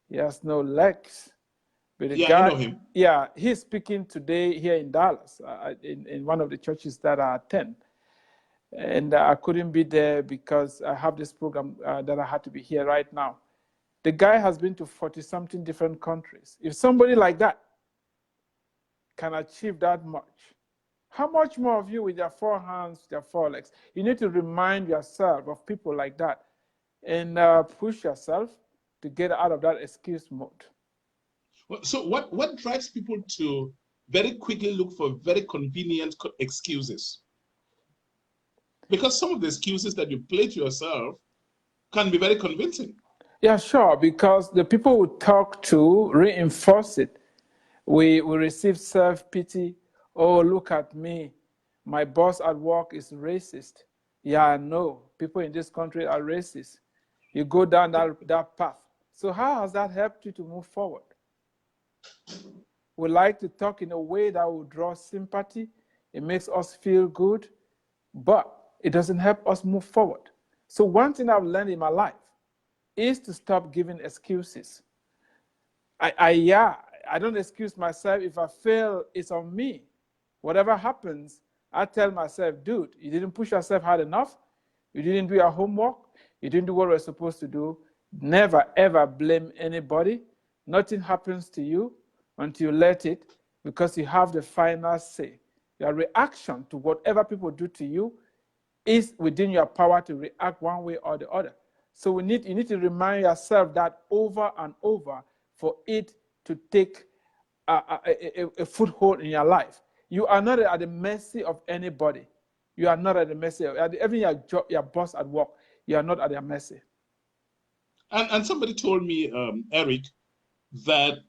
he has no legs. But the guy, I know him. Yeah, he's speaking today here in Dallas, in one of the churches that I attend. And I couldn't be there because I have this program that I had to be here right now. The guy has been to 40-something different countries. If somebody like that can achieve that much, how much more of you with your 4 hands, your 4 legs? You need to remind yourself of people like that and push yourself to get out of that excuse mode. So what drives people to very quickly look for very convenient excuses? Because some of the excuses that you play to yourself can be very convincing. Yeah, sure, because the people we talk to reinforce it. We receive self-pity. Oh, look at me. My boss at work is racist. Yeah, I know. People in this country are racist. You go down that path. So how has that helped you to move forward? We like to talk in a way that will draw sympathy. It makes us feel good, but it doesn't help us move forward. So one thing I've learned in my life is to stop giving excuses. I don't excuse myself. If I fail, it's on me. whatever happens, I tell myself, dude, you didn't push yourself hard enough. You didn't do your homework. You didn't do what we're supposed to do. Never, ever blame anybody. Nothing happens to you until you let it, because you have the final say. Your reaction to whatever people do to you is within your power to react one way or the other. So you need to remind yourself that over and over for it to take a foothold in your life. You are not at the mercy of anybody. You are not at the mercy of even your boss at work. You are not at their mercy. And somebody told me, Eric, that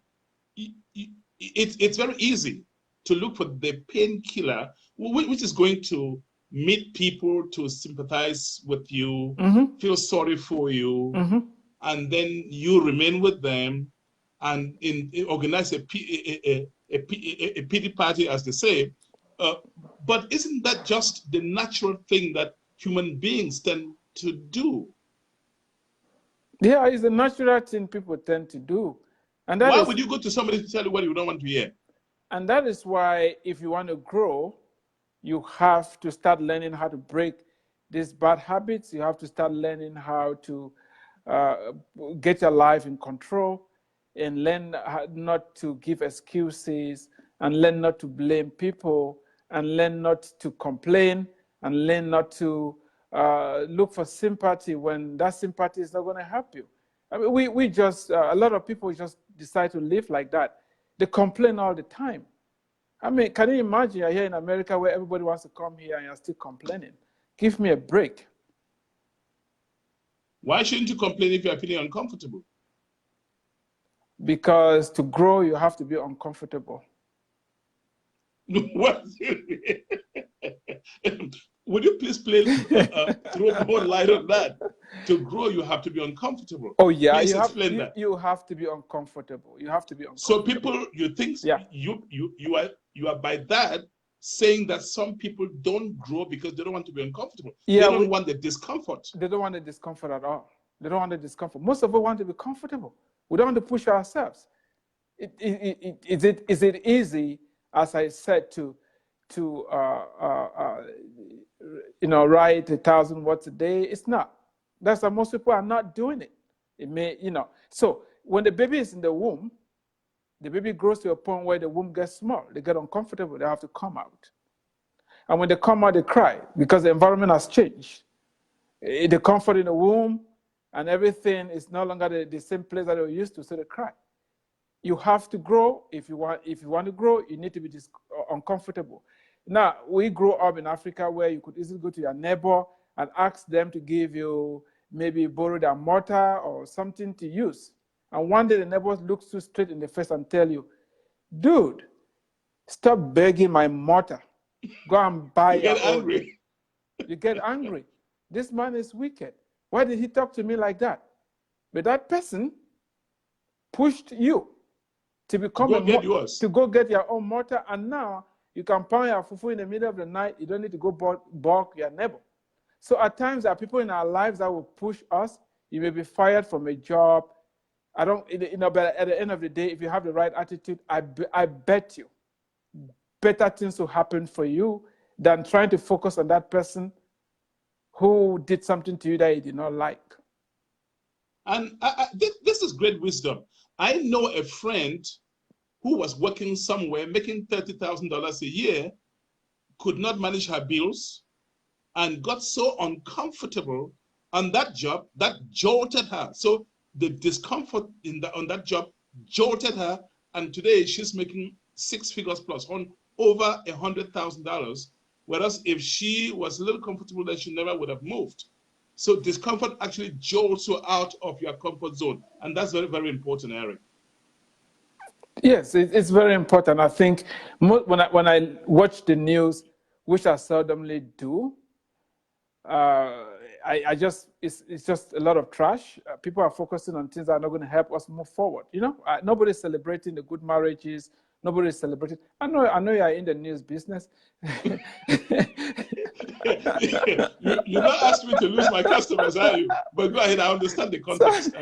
it's very easy to look for the painkiller, which is going to meet people to sympathize with you, feel sorry for you, and then you remain with them and organize a pity party, as they say. But isn't that just the natural thing that human beings tend to do? Yeah, it's a natural thing people tend to do. And why would you go to somebody to tell you what you don't want to hear? And that is why, if you want to grow, you have to start learning how to break these bad habits. You have to start learning how to get your life in control, and learn not to give excuses, and learn not to blame people, and learn not to complain, and learn not to look for sympathy when that sympathy is not going to help you. I mean, we just, a lot of people just decide to live like that. They complain all the time. I mean, can you imagine you're here in America where everybody wants to come here and you're still complaining? Give me a break. Why shouldn't you complain if you're feeling uncomfortable? Because to grow, you have to be uncomfortable. What? Would you please throw more light on that? To grow, you have to be uncomfortable. Oh yeah, please you have to be uncomfortable. You have to be uncomfortable. So people, you think you are by that saying that some people don't grow because they don't want to be uncomfortable. Yeah, they don't want the discomfort. They don't want the discomfort at all. They don't want the discomfort. Most of us want to be comfortable. We don't want to push ourselves. Is it easy, as I said, to write 1,000 words a day? It's not. That's why most people are not doing it. It may, So when the baby is in the womb, the baby grows to a point where the womb gets small. They get uncomfortable. They have to come out. And when they come out, they cry because the environment has changed. The comfort in the womb and everything is no longer the same place that they were used to, so they cry. You have to grow. If you want to grow, you need to be uncomfortable. Now, we grew up in Africa where you could easily go to your neighbor and ask them to give you, maybe borrow their mortar or something to use. And one day the neighbors look you straight in the face and tell you, dude, stop begging my mortar. Go and buy your own. You get angry. This man is wicked. Why did he talk to me like that? But that person pushed you to become to go get your own mortar, and now you can pound your fufu in the middle of the night. You don't need to go balk your neighbor. So at times there are people in our lives that will push us. You may be fired from a job. But at the end of the day, if you have the right attitude, I bet you better things will happen for you than trying to focus on that person who did something to you that you did not like. And this is great wisdom. I know a friend who was working somewhere, making $30,000 a year, could not manage her bills, and got so uncomfortable on that job that jolted her. So the discomfort on that job jolted her, and today she's making 6 figures plus, on over $100,000. Whereas if she was a little comfortable, then she never would have moved. So discomfort actually jolts you out of your comfort zone. And that's very, very important, Eric. Yes, it's very important. I think when I watch the news, which I seldomly do, it's just a lot of trash. People are focusing on things that are not going to help us move forward. Nobody's celebrating the good marriages. Nobody's celebrating. I know you are in the news business. You not asked me to lose my customers, are you? But go ahead, I understand the context.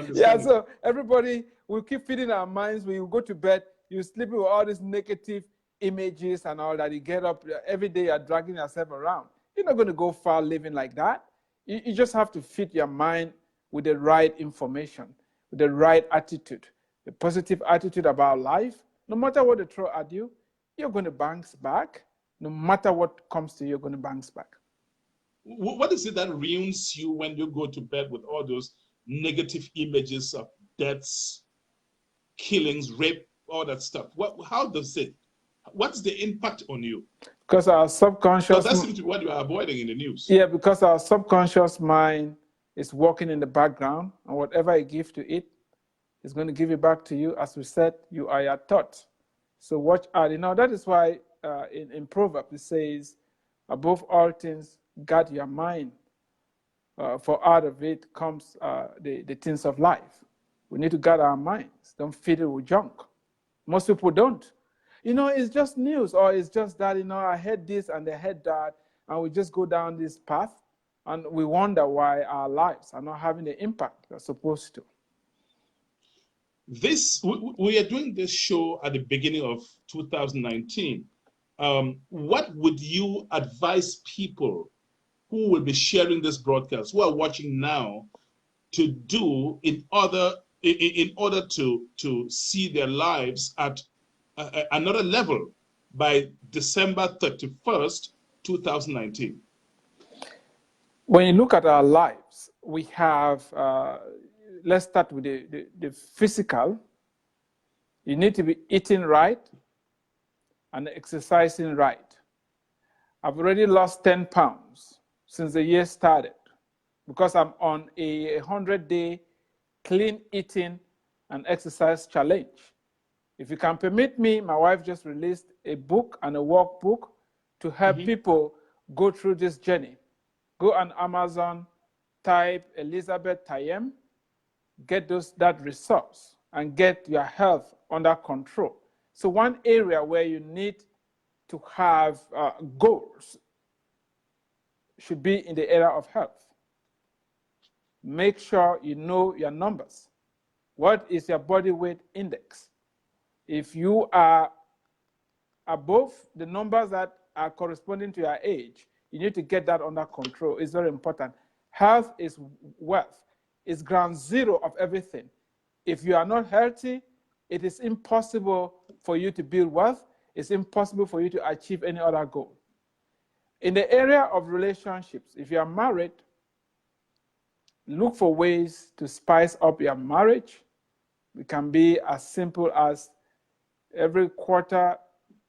So everybody will keep feeding our minds. We will go to bed, you sleep with all this negative images and all that. You get up every day, you're dragging yourself around. You're not going to go far living like that. You just have to fit your mind with the right information, with the right attitude, the positive attitude about life. No matter what they throw at you, you're going to bounce back. No matter what comes to you, you're going to bounce back. What is it that ruins you when you go to bed with all those negative images of deaths, killings, rape, all that stuff? How does it? What's the impact on you? Because our subconscious. That seems to be what you are avoiding in the news. Yeah, because our subconscious mind is working in the background, and whatever you give to it is going to give it back to you. As we said, you are your thoughts. So watch out. That is why in Proverbs it says, above all things, guard your mind, for out of it comes the things of life. We need to guard our minds. Don't feed it with junk. Most people don't. It's just news, or it's just that, I heard this and they heard that, and we just go down this path, and we wonder why our lives are not having the impact they're supposed to. We are doing this show at the beginning of 2019. What would you advise people who will be sharing this broadcast, who are watching now, to do in order to see their lives at another level by December 31st, 2019? When you look at our lives, we have, let's start with the physical. You need to be eating right and exercising right. I've already lost 10 pounds since the year started because I'm on a 100-day clean eating and exercise challenge. If you can permit me, my wife just released a book and a workbook to help people go through this journey. Go on Amazon, type Elizabeth Tayem, get that resource, and get your health under control. So one area where you need to have goals should be in the area of health. Make sure you know your numbers. What is your body weight index? If you are above the numbers that are corresponding to your age, you need to get that under control. It's very important. Health is wealth. It's ground zero of everything. If you are not healthy, it is impossible for you to build wealth. It's impossible for you to achieve any other goal. In the area of relationships, if you are married, look for ways to spice up your marriage. It can be as simple as every quarter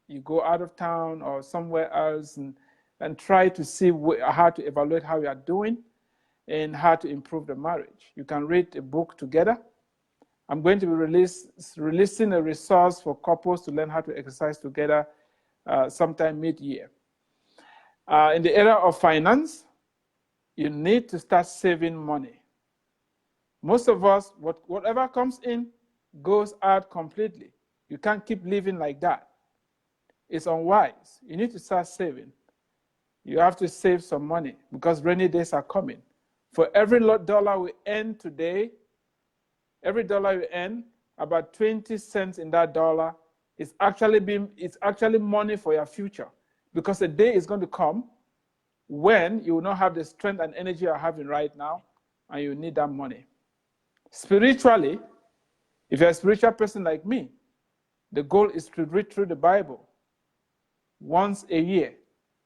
you go out of town or somewhere else and try to see how to evaluate how you are doing and how to improve the marriage. You can read a book together. I'm going to be releasing a resource for couples to learn how to exercise together sometime mid-year. In the area of finance, you need to start saving money. Most of us, whatever comes in goes out completely. You can't keep living like that. It's unwise. You need to start saving. You have to save some money because rainy days are coming. For every dollar we earn today, every dollar you earn, about 20 cents in that dollar is actually money for your future, because a day is going to come when you will not have the strength and energy you're having right now, and you need that money. Spiritually, if you're a spiritual person like me, the goal is to read through the Bible once a year.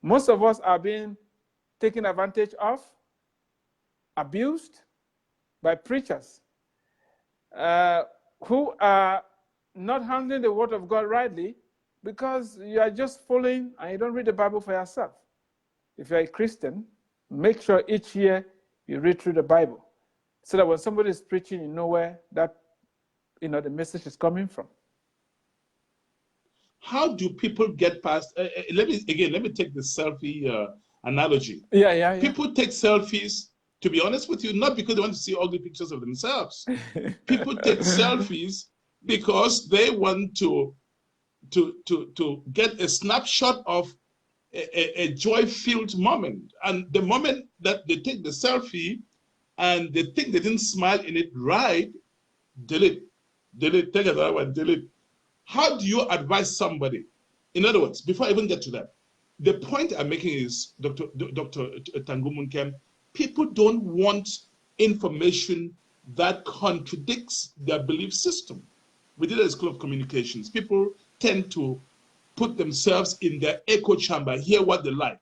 Most of us are being taken advantage of, abused by preachers who are not handling the word of God rightly because you are just following and you don't read the Bible for yourself. If you're a Christian, make sure each year you read through the Bible so that when somebody is preaching, you know where that the message is coming from. How do people get past? Let me take the selfie analogy. Yeah. People take selfies, to be honest with you, not because they want to see ugly pictures of themselves. People take selfies because they want to get a snapshot of a joy-filled moment. And the moment that they take the selfie and they think they didn't smile in it right, delete, take another one, delete. How do you advise somebody In other words, before I even get to that, the point I'm making is, Dr. Tangu Munkem, people don't want information that contradicts their belief system. We did a School of Communications. People tend to put themselves in their echo chamber, hear what they like,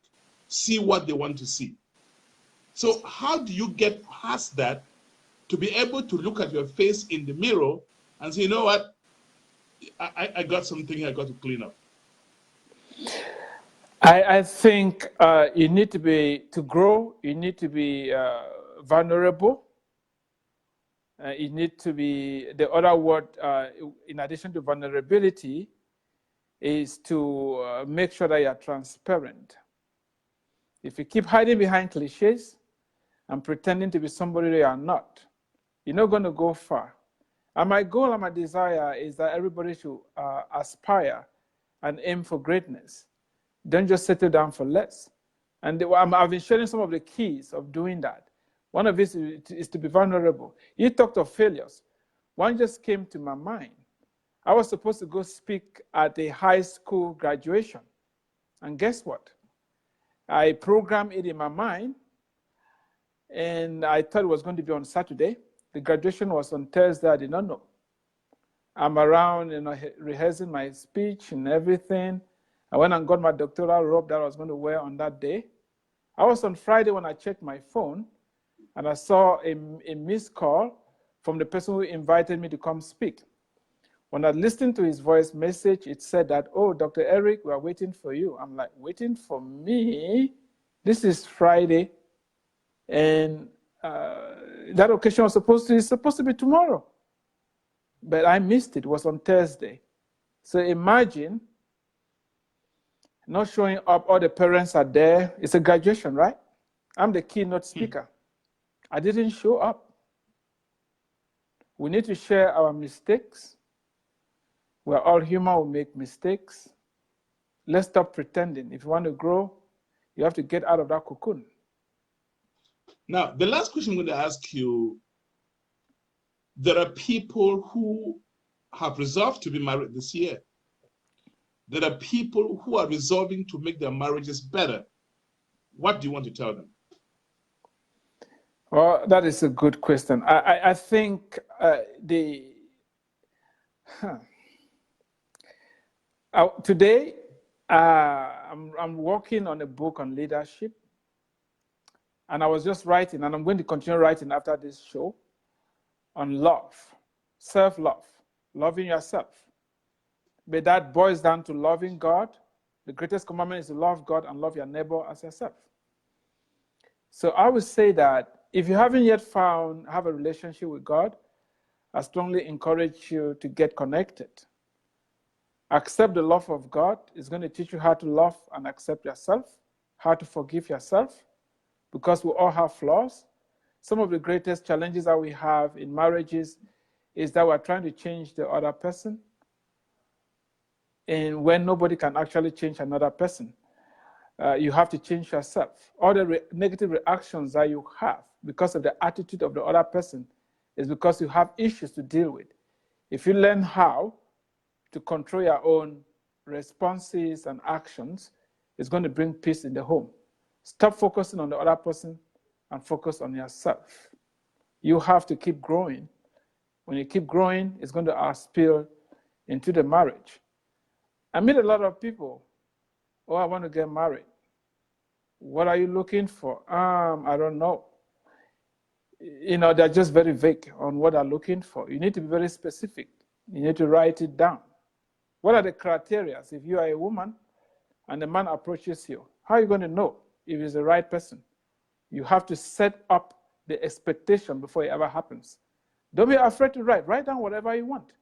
see what they want to see. So how do you get past that to be able to look at your face in the mirror and say, you know what, I got something I got to clean up? I think you need to grow, you need to be vulnerable. You need to be, the other word, in addition to vulnerability, is to make sure that you are transparent. If you keep hiding behind cliches and pretending to be somebody you are not, you're not going to go far. And my goal and my desire is that everybody should aspire and aim for greatness. Don't just settle down for less. And I've been sharing some of the keys of doing that. One of it is to be vulnerable. You talked of failures. One just came to my mind. I was supposed to go speak at a high school graduation. And guess what? I programmed it in my mind, and I thought it was going to be on Saturday. The graduation was on Thursday. I did not know. I'm around, rehearsing my speech and everything. I went and got my doctoral robe that I was going to wear on that day. I was on Friday when I checked my phone, and I saw a missed call from the person who invited me to come speak. When I listened to his voice message, it said that, oh, Dr. Eric, we are waiting for you. I'm like, waiting for me? This is Friday, and that occasion was supposed to be tomorrow. But I missed it. It was on Thursday. So imagine not showing up, all the parents are there. It's a graduation, right? I'm the keynote speaker. I didn't show up. We need to share our mistakes. We're all human, we make mistakes. Let's stop pretending. If you want to grow, you have to get out of that cocoon. Now, the last question I'm going to ask you, there are people who have resolved to be married this year. There are people who are resolving to make their marriages better. What do you want to tell them? Well, that is a good question. I think today, I'm working on a book on leadership, and I was just writing, and I'm going to continue writing after this show, on love, self-love, loving yourself. But that boils down to loving God. The greatest commandment is to love God and love your neighbor as yourself. So I would say that if you haven't yet have a relationship with God, I strongly encourage you to get connected. Accept the love of God. It's going to teach you how to love and accept yourself, how to forgive yourself, because we all have flaws. Some of the greatest challenges that we have in marriages is that we're trying to change the other person, and when nobody can actually change another person, you have to change yourself. All the negative reactions that you have because of the attitude of the other person is because you have issues to deal with. If you learn how to control your own responses and actions, it's going to bring peace in the home. Stop focusing on the other person and focus on yourself. You have to keep growing. When you keep growing, it's going to spill into the marriage. I meet a lot of people, oh, I want to get married. What are you looking for? I don't know. They're just very vague on what they're looking for. You need to be very specific. You need to write it down. What are the criteria? If you are a woman and a man approaches you, how are you going to know if he's the right person? You have to set up the expectation before it ever happens. Don't be afraid to write. Write down whatever you want.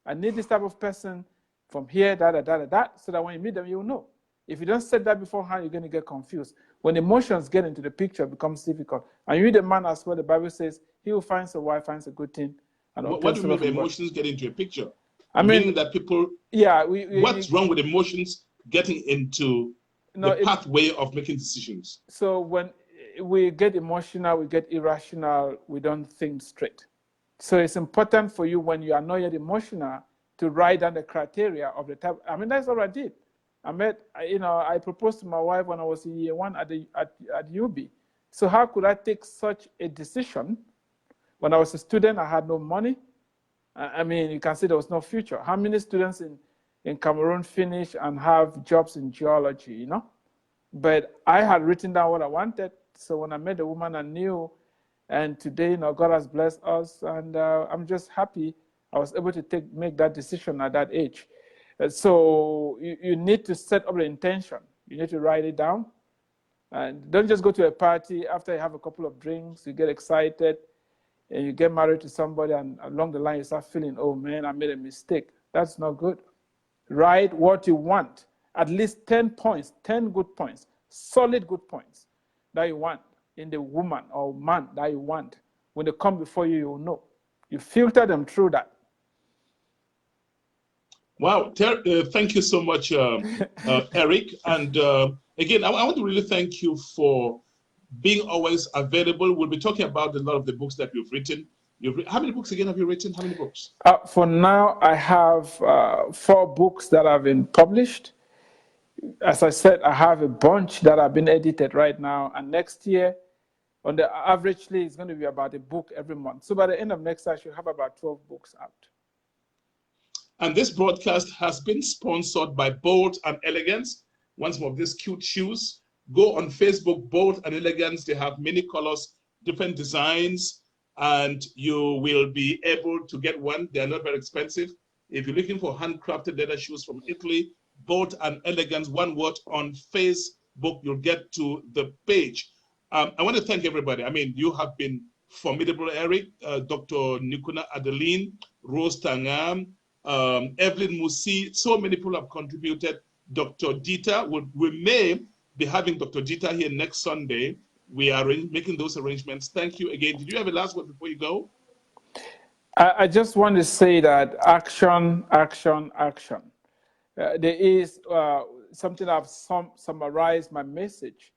I need this type of person from here, so that when you meet them, you'll know. If you don't set that beforehand, you're going to get confused. When emotions get into the picture, it becomes difficult. And you, the man, as well, the Bible says, he who finds a wife finds a good thing. And what do you mean by emotions get into a picture? Meaning that people, what's wrong with emotions getting into the pathway of making decisions? So when we get emotional, we get irrational, we don't think straight. So it's important for you when you are not yet emotional to write down the criteria of the type. That's what I did. I proposed to my wife when I was in year 1 at UB. So how could I take such a decision? When I was a student, I had no money. I mean, you can see there was no future. How many students in Cameroon finish and have jobs in geology, you know? But I had written down what I wanted. So when I met the woman, I knew. And today, you know, God has blessed us. And I'm just happy I was able to make that decision at that age. So you need to set up the intention. You need to write it down. And don't just go to a party after you have a couple of drinks, you get excited, and you get married to somebody, and along the line you start feeling, oh man, I made a mistake. That's not good. Write what you want, at least 10 points, 10 good points, solid good points that you want in the woman or man that you want. When they come before you, you'll know. You filter them through that. Wow, thank you so much, Eric. And again, I want to really thank you for being always available. We'll be talking about a lot of the books that you've written. How many books again have you written? How many books? For now, I have 4 books that have been published. As I said, I have a bunch that have been edited right now. And next year, on the averagely, it's going to be about a book every month. So by the end of next year, I should have about 12 books out. And this broadcast has been sponsored by Bold and Elegance. Once more of these cute shoes. Go on Facebook, Bold and Elegance. They have many colors, different designs, and you will be able to get one. They are not very expensive. If you're looking for handcrafted leather shoes from Italy, Bold and Elegance, one word on Facebook, you'll get to the page. I want to thank everybody. I mean, you have been formidable, Eric, Dr. Nikuna Adeline, Rose Tangam, Evelyn Musi. So many people have contributed. Dr. Dita, we may be having Dr. Dita here next Sunday. We are making those arrangements. Thank you again. Did you have a last word before you go? I just want to say that action, action, action. There is something I've summarized my message.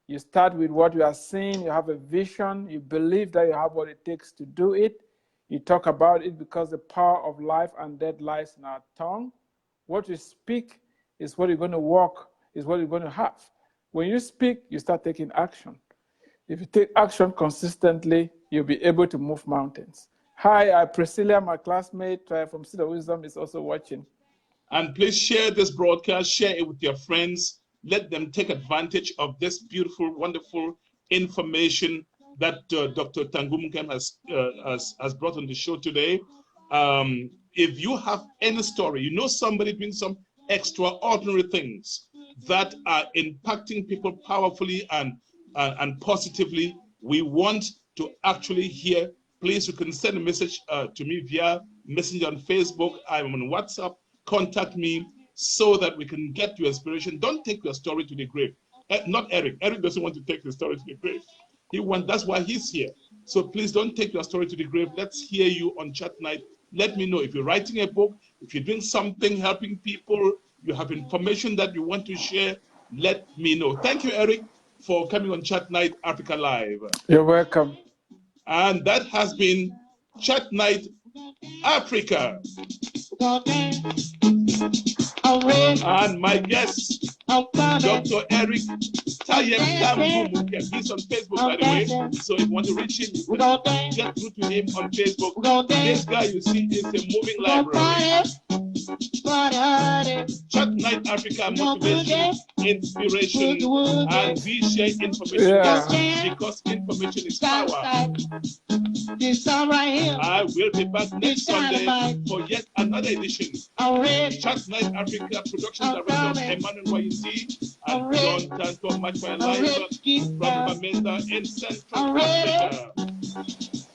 You start with what you are seeing, you have a vision, you believe that you have what it takes to do it. You talk about it because the power of life and death lies in our tongue. What you speak is what you're going to walk, is what you're going to have. When you speak, you start taking action. If you take action consistently, you'll be able to move mountains. Hi, Priscilla, my classmate from Seed of Wisdom, is also watching. And please share this broadcast, share it with your friends. Let them take advantage of this beautiful, wonderful information that Dr. Tangumkem has brought on the show today. If you have any story, you know somebody doing some extraordinary things that are impacting people powerfully and positively, we want to actually hear. Please, you can send a message to me via Messenger on Facebook. I'm on WhatsApp. Contact me so that we can get your inspiration. Don't take your story to the grave. Not Eric. Eric doesn't want to take his story to the grave. That's why he's here. So please don't take your story to the grave. Let's hear you on Chat Night. Let me know if you're writing a book, if you're doing something, helping people, you have information that you want to share, let me know. Thank you, Eric, for coming on Chat Night Africa Live. You're welcome. And that has been Chat Night Africa. And my guest, Dr. Eric Tayeb Kambu. He's on Facebook, by the way. So if you want to reach him, you can get through to him on Facebook. This guy you see is a moving library. Chat Night Africa, motivation, inspiration, and we share information because information is power. I will be back next Sunday for yet another edition. Chat Night Africa, production director Emmanuel YC and John Tanto Machwai from Bamenda in Central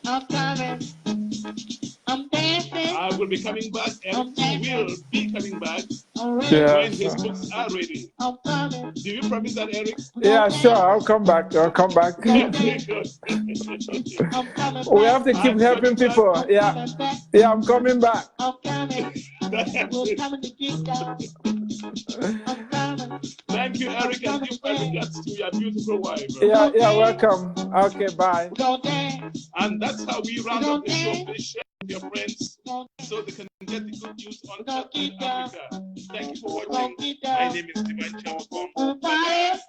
Africa. I will be coming back and will be coming back when his books are ready. Do you promise that, Eric? Yeah, sure. I'll come back. I'll come back. We have to keep helping people. Yeah. Yeah, I'm coming back. Thank you, Eric, and give my regards to your beautiful wife. Yeah, welcome. Okay, bye. And that's how we round up the show. Please share with your friends so they can get the good news on Chat Night Africa. Thank you for We're gonna watching. get My down. name is Divine Chapel. Party.